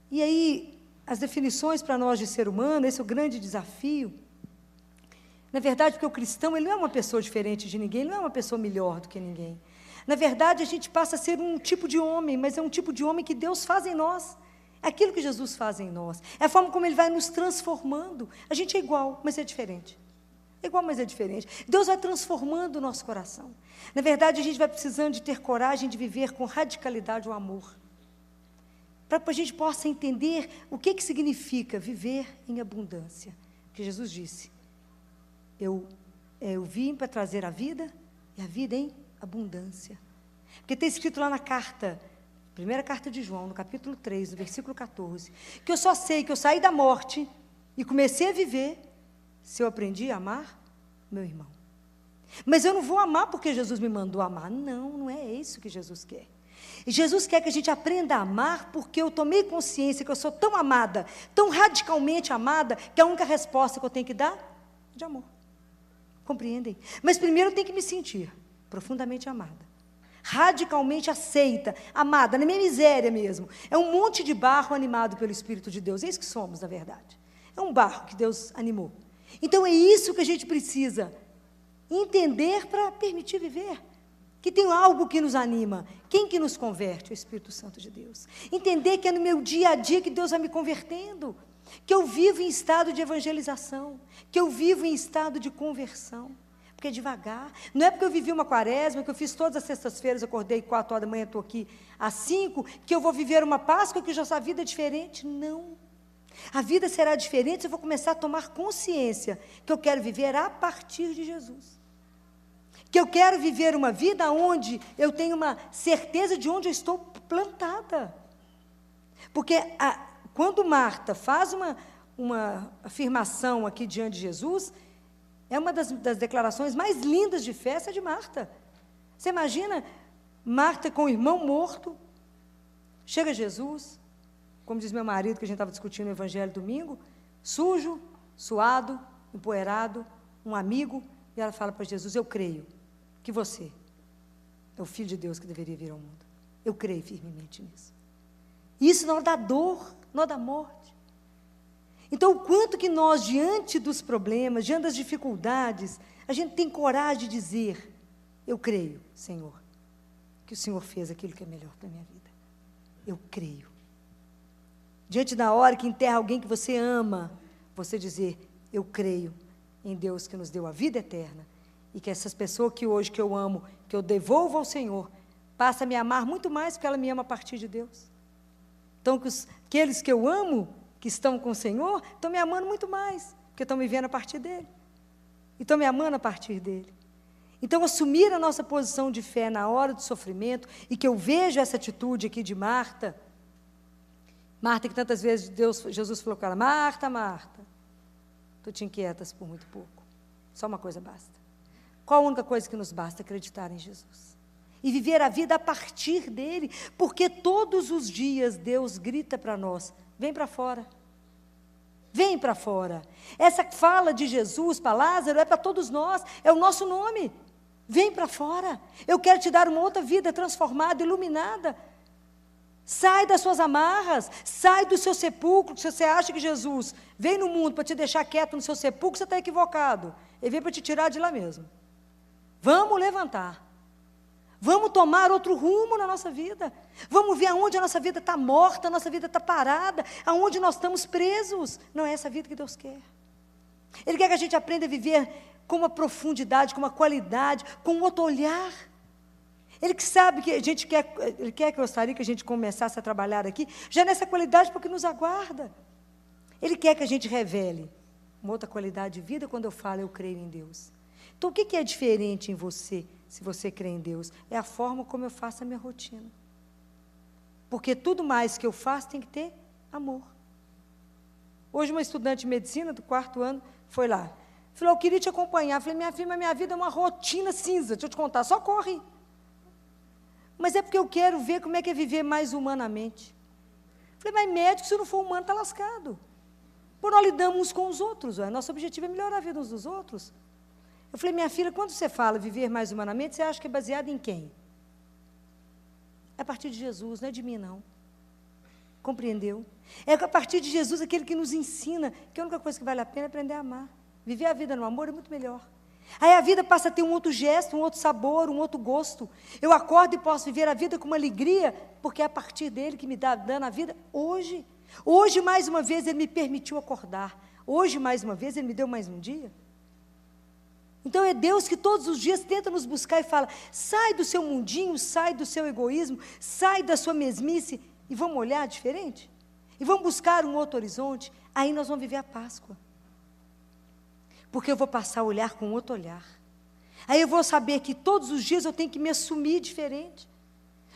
E aí, as definições para nós de ser humano, esse é o grande desafio. Na verdade, porque o cristão, ele não é uma pessoa diferente de ninguém, ele não é uma pessoa melhor do que ninguém. Na verdade, a gente passa a ser um tipo de homem, mas é um tipo de homem que Deus faz em nós. É aquilo que Jesus faz em nós. É a forma como Ele vai nos transformando. A gente é igual, mas é diferente. É igual, mas é diferente. Deus vai transformando o nosso coração. Na verdade, a gente vai precisando de ter coragem de viver com radicalidade o amor. Para que a gente possa entender o que significa viver em abundância. Porque Jesus disse, eu vim para trazer a vida, e a vida em abundância. Porque está escrito lá na carta, primeira carta de João, no capítulo 3, no versículo 14, que eu só sei que eu saí da morte e comecei a viver se eu aprendi a amar meu irmão. Mas eu não vou amar porque Jesus me mandou amar. Não, não é isso que Jesus quer. E Jesus quer que a gente aprenda a amar porque eu tomei consciência que eu sou tão amada, tão radicalmente amada, que a única resposta que eu tenho que dar é de amor. Compreendem? Mas primeiro eu tenho que me sentir profundamente amada, radicalmente aceita, amada, na minha miséria mesmo. É um monte de barro animado pelo Espírito de Deus. É isso que somos, na verdade. É um barro que Deus animou. Então é isso que a gente precisa entender para permitir viver. Que tem algo que nos anima. Quem que nos converte? O Espírito Santo de Deus. Entender que é no meu dia a dia que Deus vai me convertendo. Que eu vivo em estado de evangelização. Que eu vivo em estado de conversão. Porque é devagar. Não é porque eu vivi uma quaresma, que eu fiz todas as sextas-feiras, acordei 4 horas da manhã, estou aqui às 5, que eu vou viver uma Páscoa, que já a vida é diferente. Não. A vida será diferente se eu vou começar a tomar consciência que eu quero viver a partir de Jesus. Que eu quero viver uma vida onde eu tenho uma certeza de onde eu estou plantada. Porque quando Marta faz uma afirmação aqui diante de Jesus, é uma das declarações mais lindas de fé, essa de Marta. Você imagina Marta com o irmão morto, chega Jesus, como diz meu marido, que a gente estava discutindo o Evangelho domingo, sujo, suado, empoeirado, um amigo, e ela fala para Jesus, eu creio que você é o Filho de Deus que deveria vir ao mundo. Eu creio firmemente nisso. Isso na hora da dor, na hora da morte. Então, o quanto que nós, diante dos problemas, diante das dificuldades, a gente tem coragem de dizer, eu creio, Senhor, que o Senhor fez aquilo que é melhor para a minha vida. Eu creio. Diante da hora que enterra alguém que você ama, você dizer, eu creio em Deus que nos deu a vida eterna E que essas pessoas que hoje que eu amo, que eu devolvo ao Senhor, passa a me amar muito mais porque ela me ama a partir de Deus. Então, aqueles que eu amo, que estão com o Senhor, estão me amando muito mais, porque estão me vendo a partir dEle. E estão me amando a partir dEle. Então, assumir a nossa posição de fé na hora do sofrimento, e que eu vejo essa atitude aqui de Marta, Marta que tantas vezes Jesus falou com ela, Marta, Marta, tu te inquietas por muito pouco, só uma coisa basta. Qual a única coisa que nos basta? Acreditar em Jesus. E viver a vida a partir dEle, porque todos os dias Deus grita para nós, vem para fora. Vem para fora. Essa fala de Jesus para Lázaro é para todos nós, é o nosso nome. Vem para fora. Eu quero te dar uma outra vida transformada, iluminada. Sai das suas amarras, sai do seu sepulcro. Se você acha que Jesus vem no mundo para te deixar quieto no seu sepulcro, você está equivocado. Ele veio para te tirar de lá mesmo. Vamos levantar. Vamos tomar outro rumo na nossa vida. Vamos ver aonde a nossa vida está morta, a nossa vida está parada, aonde nós estamos presos. Não é essa vida que Deus quer. Ele quer que a gente aprenda a viver com uma profundidade, com uma qualidade, com um outro olhar. Ele que sabe que a gente quer, Ele quer que eu gostaria que a gente começasse a trabalhar aqui, já nessa qualidade, porque nos aguarda. Ele quer que a gente revele uma outra qualidade de vida quando eu falo, eu creio em Deus. Então, o que é diferente em você, se você crê em Deus? É a forma como eu faço a minha rotina. Porque tudo mais que eu faço tem que ter amor. Hoje, uma estudante de medicina do 4º ano foi lá. Falou, eu queria te acompanhar. Falei, minha filha, mas minha vida é uma rotina cinza. Deixa eu te contar, só corre. Mas é porque eu quero ver como é que é viver mais humanamente. Falei, mas médico, se não for humano, está lascado. Por nós lidamos uns com os outros. Nosso objetivo é melhorar a vida uns dos outros. Eu falei, minha filha, quando você fala viver mais humanamente, você acha que é baseado em quem? É a partir de Jesus, não é de mim, não. Compreendeu? É a partir de Jesus aquele que nos ensina que a única coisa que vale a pena é aprender a amar. Viver a vida no amor é muito melhor. Aí a vida passa a ter um outro gesto, um outro sabor, um outro gosto. Eu acordo e posso viver a vida com uma alegria, porque é a partir dele que me dá dando a vida hoje. Hoje, mais uma vez, ele me permitiu acordar. Hoje, mais uma vez, ele me deu mais um dia. Então é Deus que todos os dias tenta nos buscar e fala, sai do seu mundinho, sai do seu egoísmo, sai da sua mesmice e vamos olhar diferente? E vamos buscar um outro horizonte? Aí nós vamos viver a Páscoa. Porque eu vou passar a olhar com outro olhar. Aí eu vou saber que todos os dias eu tenho que me assumir diferente.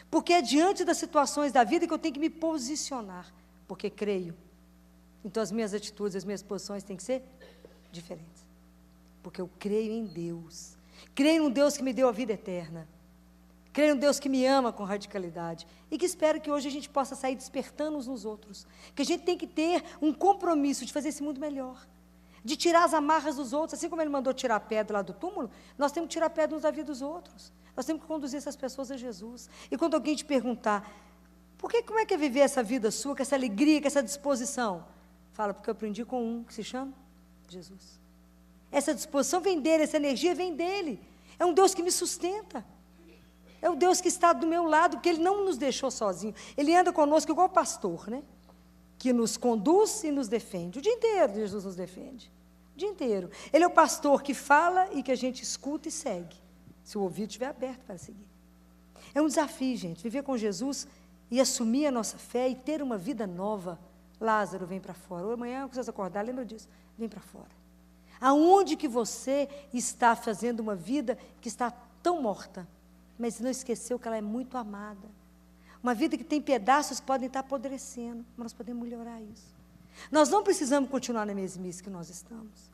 Porque é diante das situações da vida que eu tenho que me posicionar. Porque creio. Então as minhas atitudes, as minhas posições têm que ser diferentes. Porque eu creio em Deus. Creio num Deus que me deu a vida eterna. Creio num Deus que me ama com radicalidade. E que espero que hoje a gente possa sair despertando uns nos outros. Que a gente tem que ter um compromisso de fazer esse mundo melhor. De tirar as amarras dos outros. Assim como ele mandou tirar a pedra lá do túmulo, nós temos que tirar a pedra uns da vida dos outros. Nós temos que conduzir essas pessoas a Jesus. E quando alguém te perguntar, como é que é viver essa vida sua, com essa alegria, com essa disposição? Fala, porque eu aprendi com um que se chama Jesus. Essa disposição vem dele, essa energia vem dele. É um Deus que me sustenta. É o Deus que está do meu lado, porque ele não nos deixou sozinhos. Ele anda conosco igual pastor, né? Que nos conduz e nos defende. O dia inteiro Jesus nos defende. O dia inteiro. Ele é o pastor que fala e que a gente escuta e segue. Se o ouvido estiver aberto para seguir. É um desafio, gente, viver com Jesus e assumir a nossa fé e ter uma vida nova. Lázaro, vem para fora. Ou amanhã, quando vocês acordar, lembra disso. Vem para fora. Aonde que você está fazendo uma vida que está tão morta, mas não esqueceu que ela é muito amada. Uma vida que tem pedaços que podem estar apodrecendo, mas nós podemos melhorar isso. Nós não precisamos continuar na mesmice que nós estamos.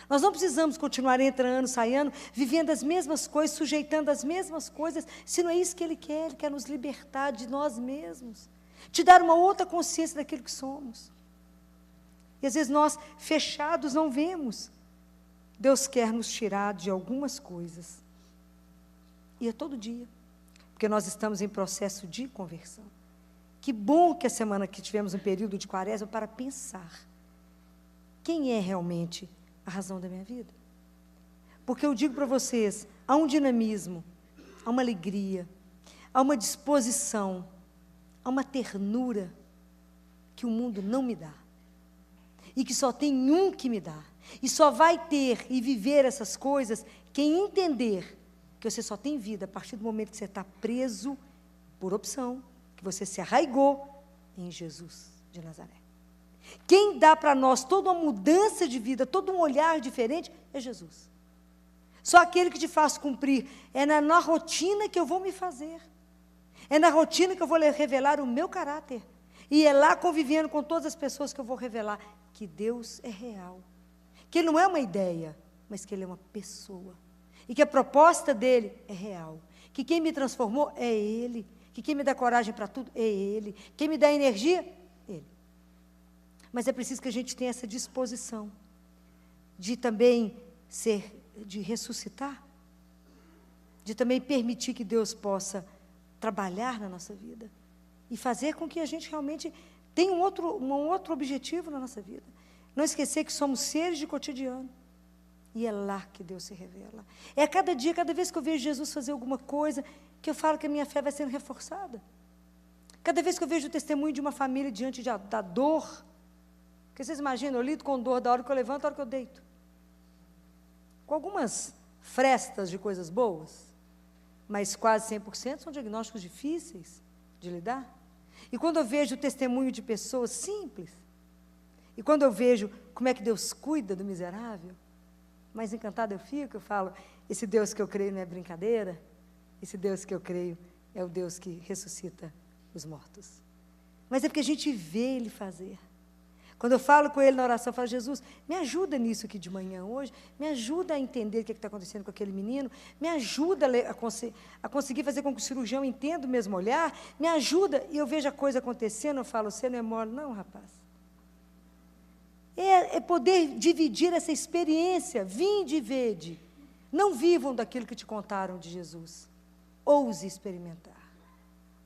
Nós não precisamos continuar entrando, saindo, vivendo as mesmas coisas, sujeitando as mesmas coisas, se não é isso que Ele quer nos libertar de nós mesmos, te dar uma outra consciência daquilo que somos. E às vezes nós, fechados, não vemos. Deus quer nos tirar de algumas coisas. E é todo dia. Porque nós estamos em processo de conversão. Que bom que a semana que tivemos um período de quaresma para pensar. Quem é realmente a razão da minha vida? Porque eu digo para vocês, há um dinamismo, há uma alegria, há uma disposição, há uma ternura que o mundo não me dá. E que só tem um que me dá. E só vai ter e viver essas coisas Quem entender que você só tem vida a partir do momento que você está preso por opção, que você se arraigou em Jesus de Nazaré. Quem dá para nós toda uma mudança de vida, todo um olhar diferente, é Jesus. Só aquele que te faz cumprir. É na rotina que eu vou me fazer. É na rotina que eu vou revelar o meu caráter. E é lá convivendo com todas as pessoas que eu vou revelar que Deus é real. Que Ele não é uma ideia, mas que Ele é uma pessoa. E que a proposta dEle é real. Que quem me transformou é Ele. Que quem me dá coragem para tudo é Ele. Quem me dá energia, Ele. Mas é preciso que a gente tenha essa disposição de também de ressuscitar, de também permitir que Deus possa trabalhar na nossa vida e fazer com que a gente realmente tenha um outro objetivo na nossa vida. Não esquecer que somos seres de cotidiano. E é lá que Deus se revela. É a cada dia, cada vez que eu vejo Jesus fazer alguma coisa, que eu falo que a minha fé vai sendo reforçada. Cada vez que eu vejo o testemunho de uma família diante da dor, porque vocês imaginam, eu lido com dor da hora que eu levanto, da hora que eu deito. Com algumas frestas de coisas boas, mas quase 100% são diagnósticos difíceis de lidar. E quando eu vejo o testemunho de pessoas simples, e quando eu vejo como é que Deus cuida do miserável, mais encantada eu fico, eu falo, esse Deus que eu creio não é brincadeira, esse Deus que eu creio é o Deus que ressuscita os mortos. Mas é porque a gente vê Ele fazer. Quando eu falo com Ele na oração, eu falo, Jesus, me ajuda nisso aqui de manhã hoje, me ajuda a entender o que está acontecendo com aquele menino, me ajuda a conseguir fazer com que o cirurgião entenda o mesmo olhar, me ajuda, e eu vejo a coisa acontecendo, eu falo, você não é mole, não, rapaz. É poder dividir essa experiência, vinde e vede. Não vivam daquilo que te contaram de Jesus. Ouse experimentar,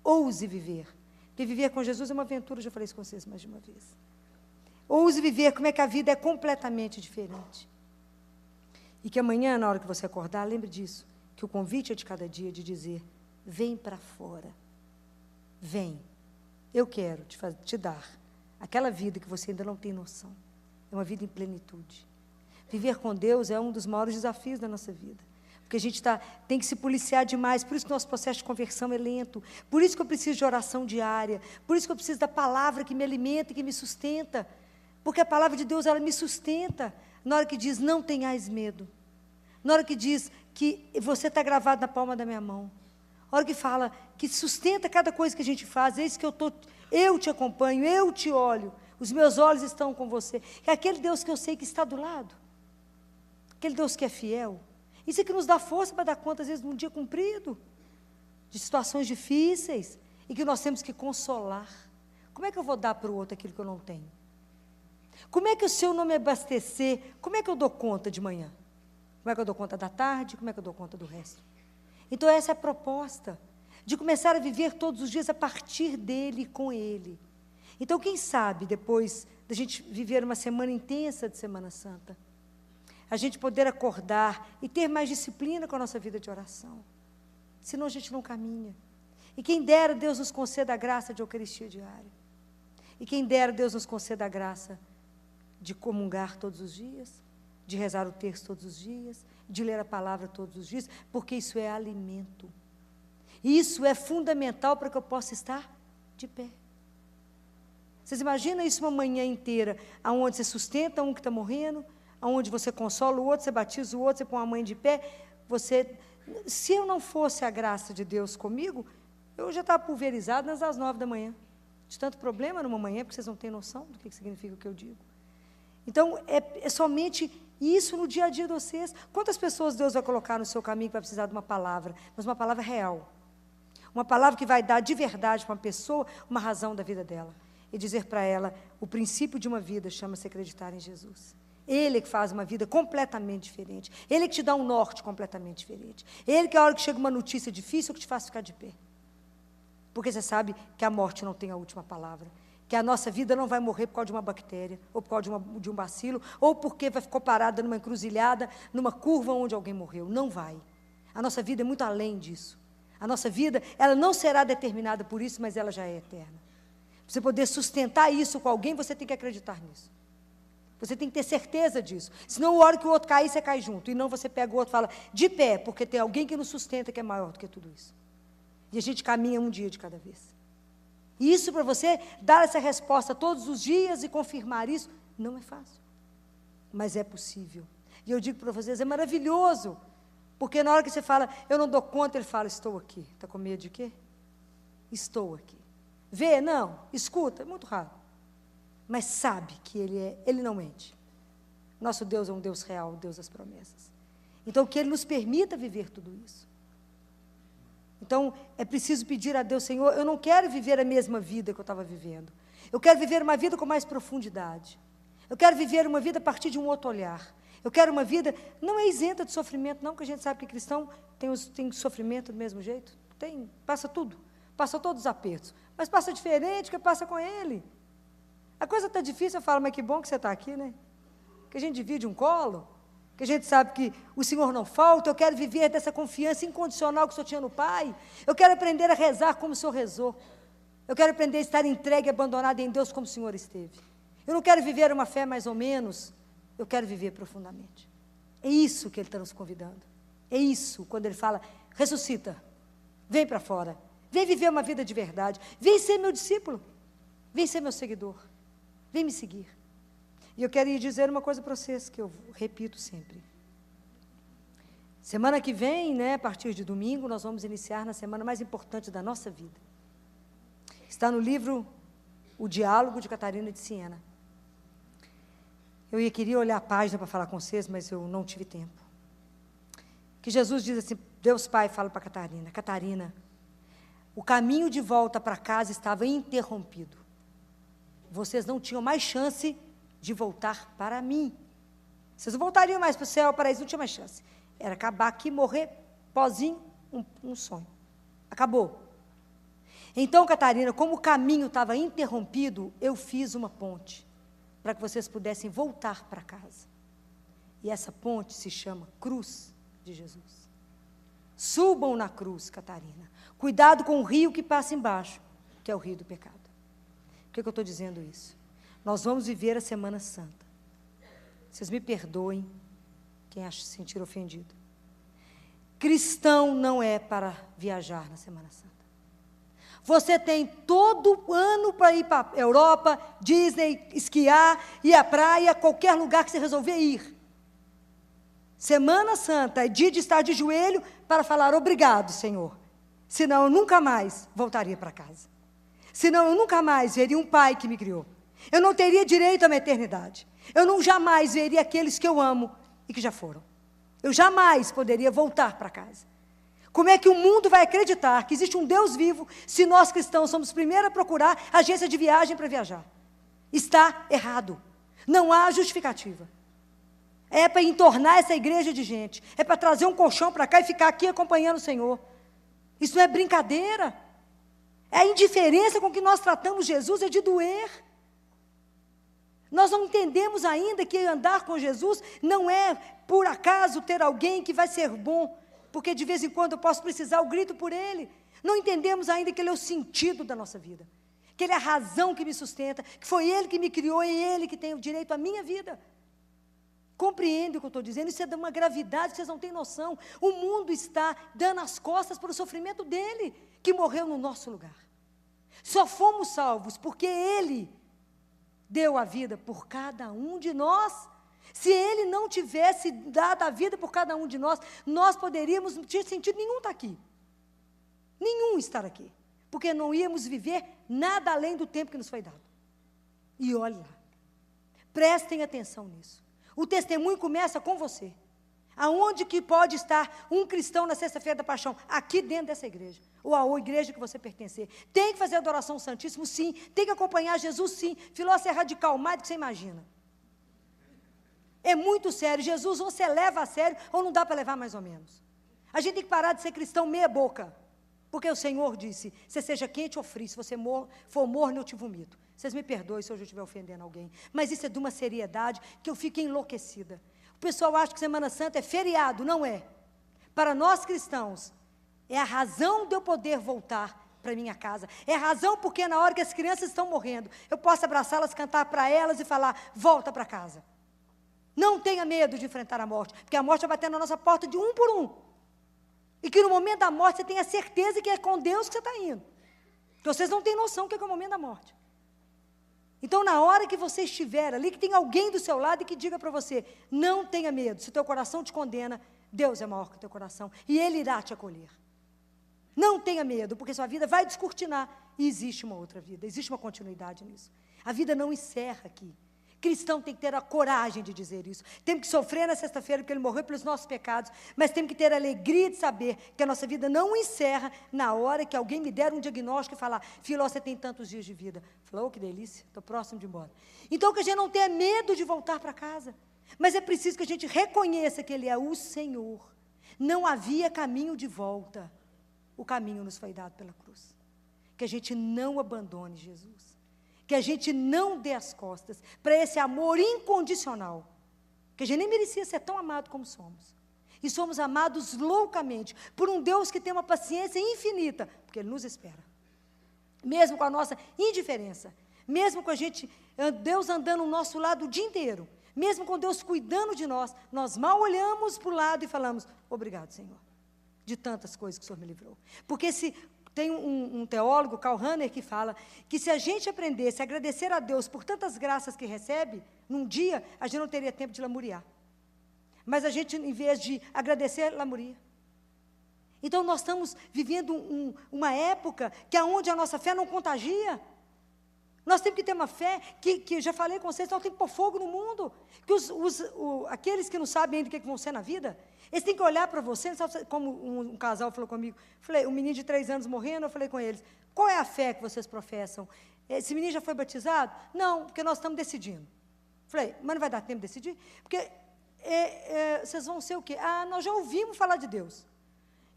ouse viver. Porque viver com Jesus é uma aventura, já falei isso com vocês mais de uma vez. Ouse viver como é que a vida é completamente diferente. E que amanhã, na hora que você acordar, lembre disso, que o convite é de cada dia de dizer, vem para fora, vem, eu quero te dar aquela vida que você ainda não tem noção. É uma vida em plenitude. Viver com Deus é um dos maiores desafios da nossa vida. Porque a gente tem que se policiar demais, por isso que o nosso processo de conversão é lento, por isso que eu preciso de oração diária, por isso que eu preciso da palavra que me alimenta e que me sustenta, porque a palavra de Deus, ela me sustenta, na hora que diz, não tenhais medo, na hora que diz que você está gravado na palma da minha mão, na hora que fala que sustenta cada coisa que a gente faz, eis que eu te acompanho, eu te olho, os meus olhos estão com você, é aquele Deus que eu sei que está do lado, aquele Deus que é fiel. Isso é que nos dá força para dar conta, às vezes, de um dia cumprido, de situações difíceis, e que nós temos que consolar. Como é que eu vou dar para o outro aquilo que eu não tenho? Como é que se eu não me abastecer, como é que eu dou conta de manhã? Como é que eu dou conta da tarde? Como é que eu dou conta do resto? Então, essa é a proposta, de começar a viver todos os dias a partir dele e com ele. Então, quem sabe, depois da gente viver uma semana intensa de Semana Santa, a gente poder acordar e ter mais disciplina com a nossa vida de oração. Senão a gente não caminha. E quem dera Deus nos conceda a graça de Eucaristia diária. E quem dera Deus nos conceda a graça de comungar todos os dias, de rezar o terço todos os dias, de ler a palavra todos os dias, porque isso é alimento. E isso é fundamental para que eu possa estar de pé. Vocês imaginam isso uma manhã inteira, onde você sustenta um que está morrendo, onde você consola o outro, você batiza o outro, você põe a mãe de pé, se eu não fosse a graça de Deus comigo, eu já estava pulverizado às 9 da manhã, de tanto problema numa manhã, porque vocês não têm noção do que significa o que eu digo. Então, é somente isso no dia a dia de vocês. Quantas pessoas Deus vai colocar no seu caminho que vai precisar de uma palavra, mas uma palavra real, uma palavra que vai dar de verdade para uma pessoa uma razão da vida dela, e dizer para ela, o princípio de uma vida chama-se acreditar em Jesus. Ele é que faz uma vida completamente diferente. Ele é que te dá um norte completamente diferente. Ele que a hora que chega uma notícia difícil, é que te faz ficar de pé. Porque você sabe que a morte não tem a última palavra. Que a nossa vida não vai morrer por causa de uma bactéria, ou por causa de um bacilo, ou porque ficou parada numa encruzilhada, numa curva onde alguém morreu. Não vai. A nossa vida é muito além disso. A nossa vida, ela não será determinada por isso, mas ela já é eterna. Para você poder sustentar isso com alguém, você tem que acreditar nisso. Você tem que ter certeza disso. Senão, a hora que o outro cair, você cai junto. E não você pega o outro e fala, de pé, porque tem alguém que nos sustenta que é maior do que tudo isso. E a gente caminha um dia de cada vez. E isso para você dar essa resposta todos os dias e confirmar isso, não é fácil. Mas é possível. E eu digo para vocês, é maravilhoso. Porque na hora que você fala, eu não dou conta, ele fala, estou aqui. Está com medo de quê? Estou aqui. Vê? Não. Escuta? É muito raro. Mas sabe que ele não mente. Nosso Deus é um Deus real, um Deus das promessas. Então, que Ele nos permita viver tudo isso. Então, é preciso pedir a Deus, Senhor, eu não quero viver a mesma vida que eu estava vivendo. Eu quero viver uma vida com mais profundidade. Eu quero viver uma vida a partir de um outro olhar. Eu quero uma vida, não é isenta de sofrimento, não, porque a gente sabe que cristão tem sofrimento do mesmo jeito. Passa tudo, passa todos os apertos. Mas passa diferente, que passa com Ele. A coisa está difícil, eu falo, mas que bom que você está aqui, né? Que a gente divide um colo, que a gente sabe que o Senhor não falta, eu quero viver dessa confiança incondicional que o Senhor tinha no Pai, eu quero aprender a rezar como o Senhor rezou, eu quero aprender a estar entregue e abandonado em Deus como o Senhor esteve. Eu não quero viver uma fé mais ou menos, eu quero viver profundamente. É isso que Ele está nos convidando. É isso, quando Ele fala, ressuscita, vem para fora, vem viver uma vida de verdade, vem ser meu discípulo, vem ser meu seguidor, vem me seguir. E eu quero ir dizer uma coisa para vocês, que eu repito sempre. Semana que vem, a partir de domingo, nós vamos iniciar na semana mais importante da nossa vida. Está no livro O Diálogo de Catarina de Siena. Eu queria olhar a página para falar com vocês, mas eu não tive tempo. Que Jesus diz assim, Deus Pai fala para Catarina, Catarina, o caminho de volta para casa estava interrompido. Vocês não tinham mais chance de voltar para mim. Vocês não voltariam mais para o céu, para isso, não tinha mais chance. Era acabar aqui, morrer, pozinho, um sonho. Acabou. Então, Catarina, como o caminho estava interrompido, eu fiz uma ponte, para que vocês pudessem voltar para casa. E essa ponte se chama Cruz de Jesus. Subam na cruz, Catarina. Cuidado com o rio que passa embaixo, que é o rio do pecado. Por que eu estou dizendo isso? Nós vamos viver a Semana Santa. Vocês me perdoem, quem acha se sentir ofendido. Cristão não é para viajar na Semana Santa. Você tem todo ano para ir para a Europa, Disney, esquiar, ir à praia, qualquer lugar que você resolver ir. Semana Santa é dia de estar de joelho para falar obrigado, Senhor. Senão eu nunca mais voltaria para casa. Senão eu nunca mais veria um pai que me criou. Eu não teria direito à minha eternidade. Eu não jamais veria aqueles que eu amo e que já foram. Eu jamais poderia voltar para casa. Como é que o mundo vai acreditar que existe um Deus vivo se nós cristãos somos os primeiros a procurar agência de viagem para viajar? Está errado. Não há justificativa. É para entornar essa igreja de gente. É para trazer um colchão para cá e ficar aqui acompanhando o Senhor. Isso não é brincadeira. A indiferença com que nós tratamos Jesus é de doer. Nós não entendemos ainda que andar com Jesus não é, por acaso, ter alguém que vai ser bom, porque de vez em quando eu posso precisar, eu grito por Ele. Não entendemos ainda que Ele é o sentido da nossa vida, que Ele é a razão que me sustenta, que foi Ele que me criou e Ele que tem o direito à minha vida. Compreende o que eu estou dizendo? Isso é de uma gravidade que vocês não têm noção. O mundo está dando as costas para o sofrimento dEle, que morreu no nosso lugar. Só fomos salvos porque Ele deu a vida por cada um de nós. Se Ele não tivesse dado a vida por cada um de nós, nós poderíamos, não tinha sentido nenhum estar aqui. Nenhum estar aqui. Porque não íamos viver nada além do tempo que nos foi dado. E olhe lá. Prestem atenção nisso. O testemunho começa com você. Aonde que pode estar um cristão na sexta-feira da paixão? Aqui dentro dessa igreja. Ou a igreja que você pertencer. Tem que fazer adoração ao Santíssimo, sim. Tem que acompanhar Jesus, sim. Filósofo é radical, mais do que você imagina. É muito sério. Jesus ou você leva a sério, ou não dá para levar mais ou menos. A gente tem que parar de ser cristão meia boca. Porque o Senhor disse, você seja quente ou frio, se você for morno, eu te vomito. Vocês me perdoem se hoje eu estiver ofendendo alguém. Mas isso é de uma seriedade que eu fico enlouquecida. O pessoal acha que Semana Santa é feriado, não é. Para nós cristãos, é a razão de eu poder voltar para minha casa. É razão porque na hora que as crianças estão morrendo, eu posso abraçá-las, cantar para elas e falar, volta para casa. Não tenha medo de enfrentar a morte, porque a morte vai bater na nossa porta de um por um. E que no momento da morte você tenha certeza que é com Deus que você está indo. Que vocês não têm noção do que é o momento da morte. Então, na hora que você estiver ali, que tem alguém do seu lado e que diga para você, não tenha medo, se o teu coração te condena, Deus é maior que o teu coração, e Ele irá te acolher. Não tenha medo, porque sua vida vai descortinar, e existe uma outra vida, existe uma continuidade nisso. A vida não encerra aqui. Cristão tem que ter a coragem de dizer isso. Temos que sofrer na sexta-feira, porque Ele morreu pelos nossos pecados, mas temos que ter a alegria de saber que a nossa vida não encerra na hora que alguém me der um diagnóstico e falar, filho, você tem tantos dias de vida. Falou, que delícia, estou próximo de ir embora. Então, que a gente não tenha medo de voltar para casa, mas é preciso que a gente reconheça que Ele é o Senhor. Não havia caminho de volta. O caminho nos foi dado pela cruz. Que a gente não abandone Jesus. Que a gente não dê as costas para esse amor incondicional, que a gente nem merecia ser tão amado como somos. E somos amados loucamente por um Deus que tem uma paciência infinita, porque Ele nos espera. Mesmo com a nossa indiferença, mesmo com a gente, Deus andando ao nosso lado o dia inteiro, mesmo com Deus cuidando de nós, nós mal olhamos para o lado e falamos, obrigado, Senhor, de tantas coisas que o Senhor me livrou. Porque se... Tem um teólogo, Karl Rahner, que fala que se a gente aprendesse a agradecer a Deus por tantas graças que recebe, num dia, a gente não teria tempo de lamuriar. Mas a gente, em vez de agradecer, lamuria. Então, nós estamos vivendo uma época que é onde a nossa fé não contagia. Nós temos que ter uma fé que eu já falei com vocês, nós temos que pôr fogo no mundo. Que aqueles que não sabem ainda o que vão ser na vida, eles têm que olhar para você, como um casal falou comigo, um menino de 3 anos morrendo, eu falei com eles, qual é a fé que vocês professam? Esse menino já foi batizado? Não, porque nós estamos decidindo. Falei, mas não vai dar tempo de decidir? Porque vocês vão ser o quê? Ah, nós já ouvimos falar de Deus.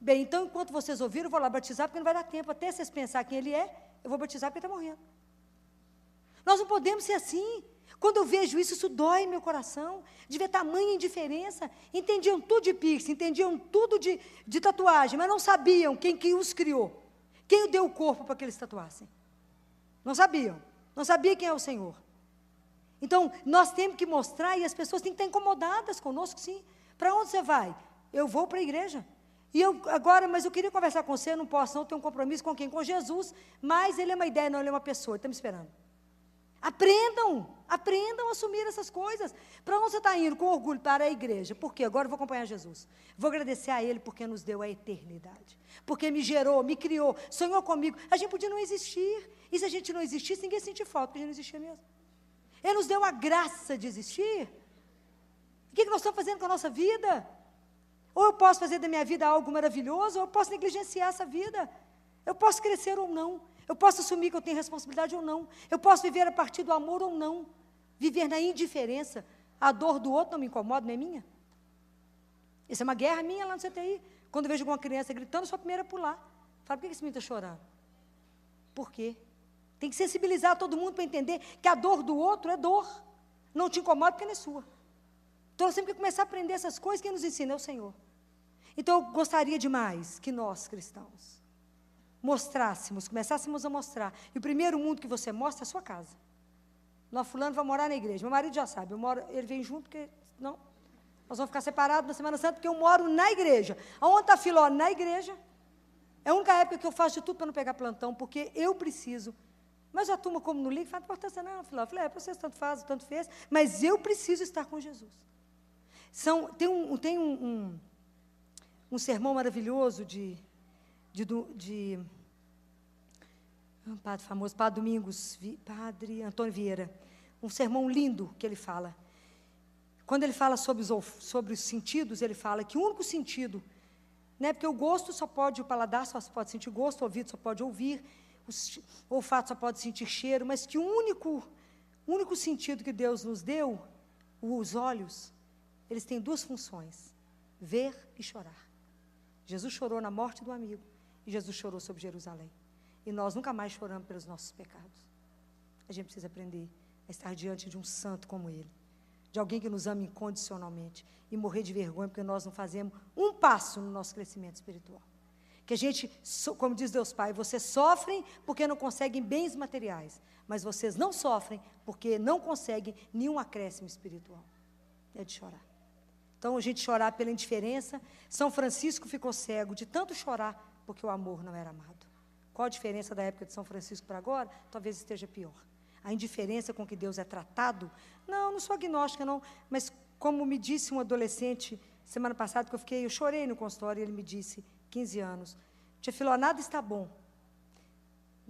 Bem, então, enquanto vocês ouviram, eu vou lá batizar, porque não vai dar tempo, até vocês pensar quem Ele é, eu vou batizar porque Ele está morrendo. Nós não podemos ser assim. Quando eu vejo isso, isso dói meu coração, de ver tamanha indiferença. Entendiam tudo de piercing, entendiam tudo de tatuagem, mas não sabiam quem que os criou, quem deu o corpo para que eles tatuassem. Não sabiam, não sabia quem é o Senhor. Então, nós temos que mostrar, e as pessoas têm que estar incomodadas conosco, sim. Para onde você vai? Eu vou para a igreja. Mas eu queria conversar com você, não posso não, tenho um compromisso com quem? Com Jesus, mas Ele é uma ideia, não, Ele é uma pessoa, Ele está me esperando. Aprendam a assumir essas coisas. Para onde você está indo? Com orgulho para a igreja. Por quê? Agora eu vou acompanhar Jesus. Vou agradecer a Ele porque nos deu a eternidade. Porque me gerou, me criou, sonhou comigo. A gente podia não existir. E se a gente não existisse, ninguém sentia falta, porque a gente não existia mesmo. Ele nos deu a graça de existir. O que nós estamos fazendo com a nossa vida? Ou eu posso fazer da minha vida algo maravilhoso, ou eu posso negligenciar essa vida. Eu posso crescer ou não. Eu posso assumir que eu tenho responsabilidade ou não. Eu posso viver a partir do amor ou não. Viver na indiferença. A dor do outro não me incomoda, não é minha. Isso é uma guerra minha lá no CTI. Quando eu vejo alguma criança gritando, eu sou a primeira a pular. Falo, por que esse menino está chorando? Por quê? Tem que sensibilizar todo mundo para entender que a dor do outro é dor. Não te incomoda porque não é sua. Então, nós temos que começar a aprender essas coisas. Quem nos ensina é o Senhor. Então, eu gostaria demais que nós, cristãos, começássemos a mostrar. E o primeiro mundo que você mostra é a sua casa. Nós, fulano, vai morar na igreja. Meu marido já sabe, ele vem junto, porque, não, nós vamos ficar separados na Semana Santa, porque eu moro na igreja. Aonde está a Filó? Na igreja. É a única época que eu faço de tudo para não pegar plantão, porque eu preciso. Mas a turma, como não liga, fala, importância não, Filó. Eu falei, para vocês tanto faz, tanto fez, mas eu preciso estar com Jesus. Tem um sermão maravilhoso um padre famoso, Padre Domingos, Padre Antônio Vieira, um sermão lindo que ele fala. Quando ele fala sobre os sentidos, ele fala que o único sentido, né, porque o gosto só pode, o paladar só pode sentir gosto, o ouvido só pode ouvir, o olfato só pode sentir cheiro, mas que o único sentido que Deus nos deu, os olhos, eles têm 2 funções, ver e chorar. Jesus chorou na morte do amigo, e Jesus chorou sobre Jerusalém. E nós nunca mais choramos pelos nossos pecados. A gente precisa aprender a estar diante de um santo como Ele, de alguém que nos ama incondicionalmente, e morrer de vergonha porque nós não fazemos um passo no nosso crescimento espiritual. Que a gente, como diz Deus Pai, vocês sofrem porque não conseguem bens materiais, mas vocês não sofrem porque não conseguem nenhum acréscimo espiritual. É de chorar. Então, a gente chorar pela indiferença. São Francisco ficou cego de tanto chorar porque o amor não era amado. Qual a diferença da época de São Francisco para agora? Talvez esteja pior. A indiferença com que Deus é tratado. Não sou agnóstica, não, mas como me disse um adolescente semana passada, que eu chorei no consultório, e ele me disse, 15 anos, tia Filó, nada está bom.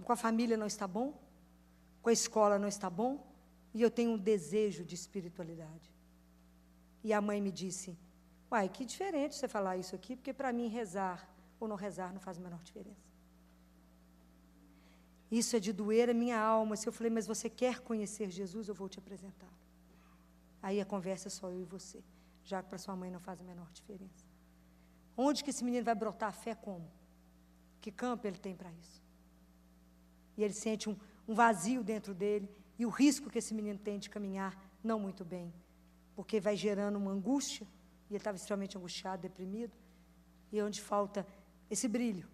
Com a família não está bom, com a escola não está bom, e eu tenho um desejo de espiritualidade. E a mãe me disse, uai, que diferente você falar isso aqui, porque para mim rezar ou não rezar não faz a menor diferença. Isso é de doer a minha alma. Se eu falei, mas você quer conhecer Jesus, eu vou te apresentar. Aí a conversa é só eu e você, já que para sua mãe não faz a menor diferença. Onde que esse menino vai brotar a fé como? Que campo ele tem para isso? E ele sente um vazio dentro dele, e o risco que esse menino tem de caminhar não muito bem, porque vai gerando uma angústia, e ele estava extremamente angustiado, deprimido, e é onde falta esse brilho,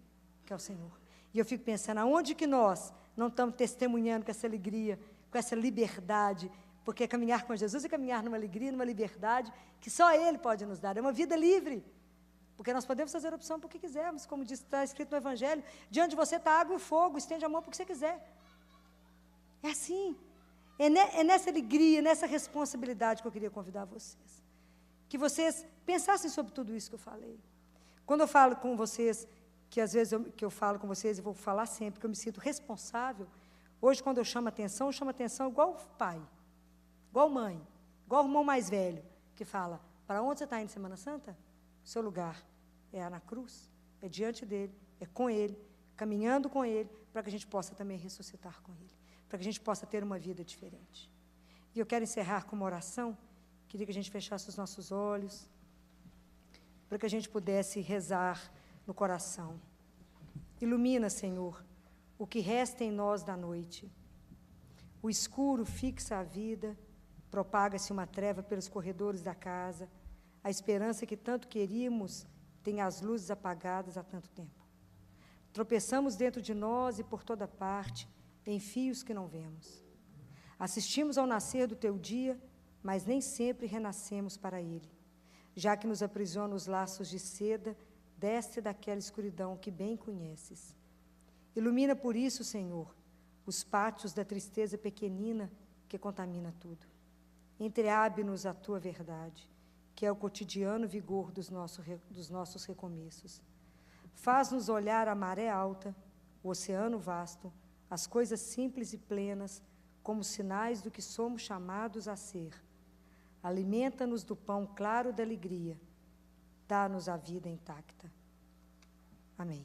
que é o Senhor. E eu fico pensando, aonde que nós não estamos testemunhando com essa alegria, com essa liberdade, porque caminhar com Jesus é caminhar numa alegria, numa liberdade, que só Ele pode nos dar, é uma vida livre, porque nós podemos fazer opção por que quisermos, como está escrito no Evangelho, diante de você está água e fogo, estende a mão para o que você quiser. É assim, é nessa alegria, nessa responsabilidade que eu queria convidar vocês, que vocês pensassem sobre tudo isso que eu falei. Quando eu falo com vocês, que às vezes eu falo com vocês, e vou falar sempre, que eu me sinto responsável, hoje quando eu chamo atenção igual pai, igual mãe, igual o irmão mais velho, que fala, para onde você está indo Semana Santa? O seu lugar é na cruz, é diante dele, é com ele, caminhando com ele, para que a gente possa também ressuscitar com ele, para que a gente possa ter uma vida diferente. E eu quero encerrar com uma oração, queria que a gente fechasse os nossos olhos, para que a gente pudesse rezar no coração. Ilumina, Senhor, o que resta em nós da noite. O escuro fixa a vida, propaga-se uma treva pelos corredores da casa, a esperança que tanto queríamos tem as luzes apagadas há tanto tempo. Tropeçamos dentro de nós e por toda parte, em fios que não vemos. Assistimos ao nascer do teu dia, mas nem sempre renascemos para ele, já que nos aprisiona os laços de seda, desce daquela escuridão que bem conheces. Ilumina por isso, Senhor, os pátios da tristeza pequenina que contamina tudo. Entreabre-nos a tua verdade, que é o cotidiano vigor dos nossos recomeços. Faz-nos olhar a maré alta, o oceano vasto, as coisas simples e plenas, como sinais do que somos chamados a ser. Alimenta-nos do pão claro da alegria, dá-nos a vida intacta. Amém.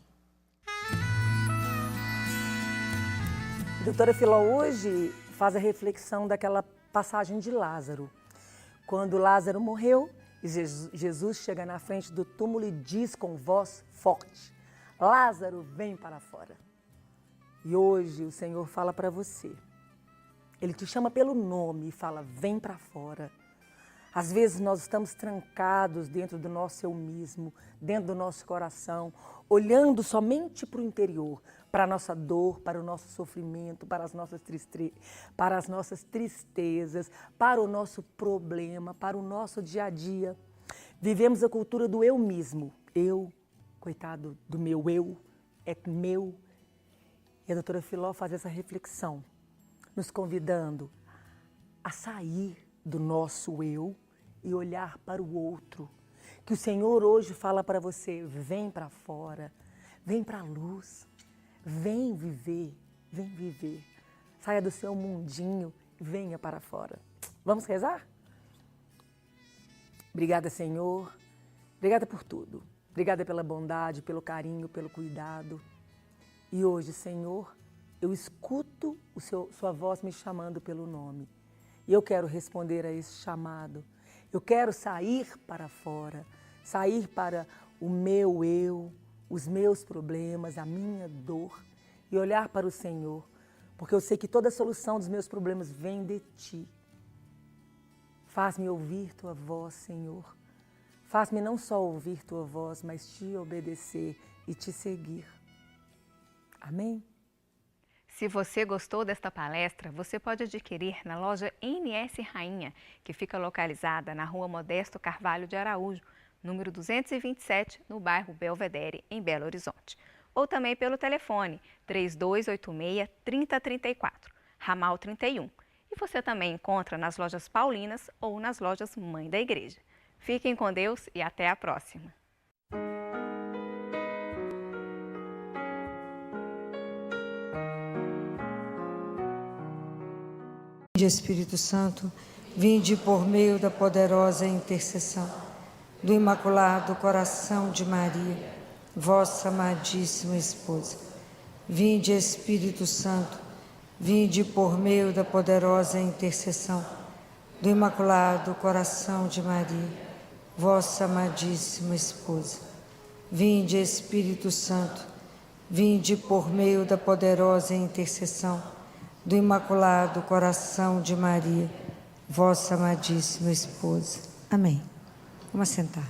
Doutora Filó hoje faz a reflexão daquela passagem de Lázaro. Quando Lázaro morreu, Jesus chega na frente do túmulo e diz com voz forte, Lázaro, vem para fora. E hoje o Senhor fala para você. Ele te chama pelo nome e fala, vem para fora. Às vezes nós estamos trancados dentro do nosso eu mesmo, dentro do nosso coração, olhando somente para o interior, para a nossa dor, para o nosso sofrimento, para as nossas tristezas, para o nosso problema, para o nosso dia a dia. Vivemos a cultura do eu mesmo. Eu, coitado do meu eu, é meu. E a doutora Filó faz essa reflexão, nos convidando a sair do nosso eu e olhar para o outro. Que o Senhor hoje fala para você, vem para fora, vem para a luz, vem viver, vem viver. Saia do seu mundinho e venha para fora. Vamos rezar? Obrigada, Senhor. Obrigada por tudo. Obrigada pela bondade, pelo carinho, pelo cuidado. E hoje, Senhor, eu escuto sua voz me chamando pelo nome. E eu quero responder a esse chamado. Eu quero sair para fora, sair para o meu eu, os meus problemas, a minha dor e olhar para o Senhor, porque eu sei que toda a solução dos meus problemas vem de Ti. Faz-me ouvir Tua voz, Senhor. Faz-me não só ouvir Tua voz, mas Te obedecer e te seguir. Amém? Se você gostou desta palestra, você pode adquirir na loja NS Rainha, que fica localizada na Rua Modesto Carvalho de Araújo, número 227, no bairro Belvedere, em Belo Horizonte. Ou também pelo telefone 3286-3034, ramal 31. E você também encontra nas lojas Paulinas ou nas lojas Mãe da Igreja. Fiquem com Deus e até a próxima! Vinde, Espírito Santo, vinde por meio da poderosa intercessão do Imaculado Coração de Maria, vossa amadíssima esposa. Vinde, Espírito Santo, vinde por meio da poderosa intercessão do Imaculado Coração de Maria, vossa amadíssima esposa. Vinde, Espírito Santo, vinde por meio da poderosa intercessão do Imaculado Coração de Maria, vossa amadíssima esposa. Amém. Vamos sentar.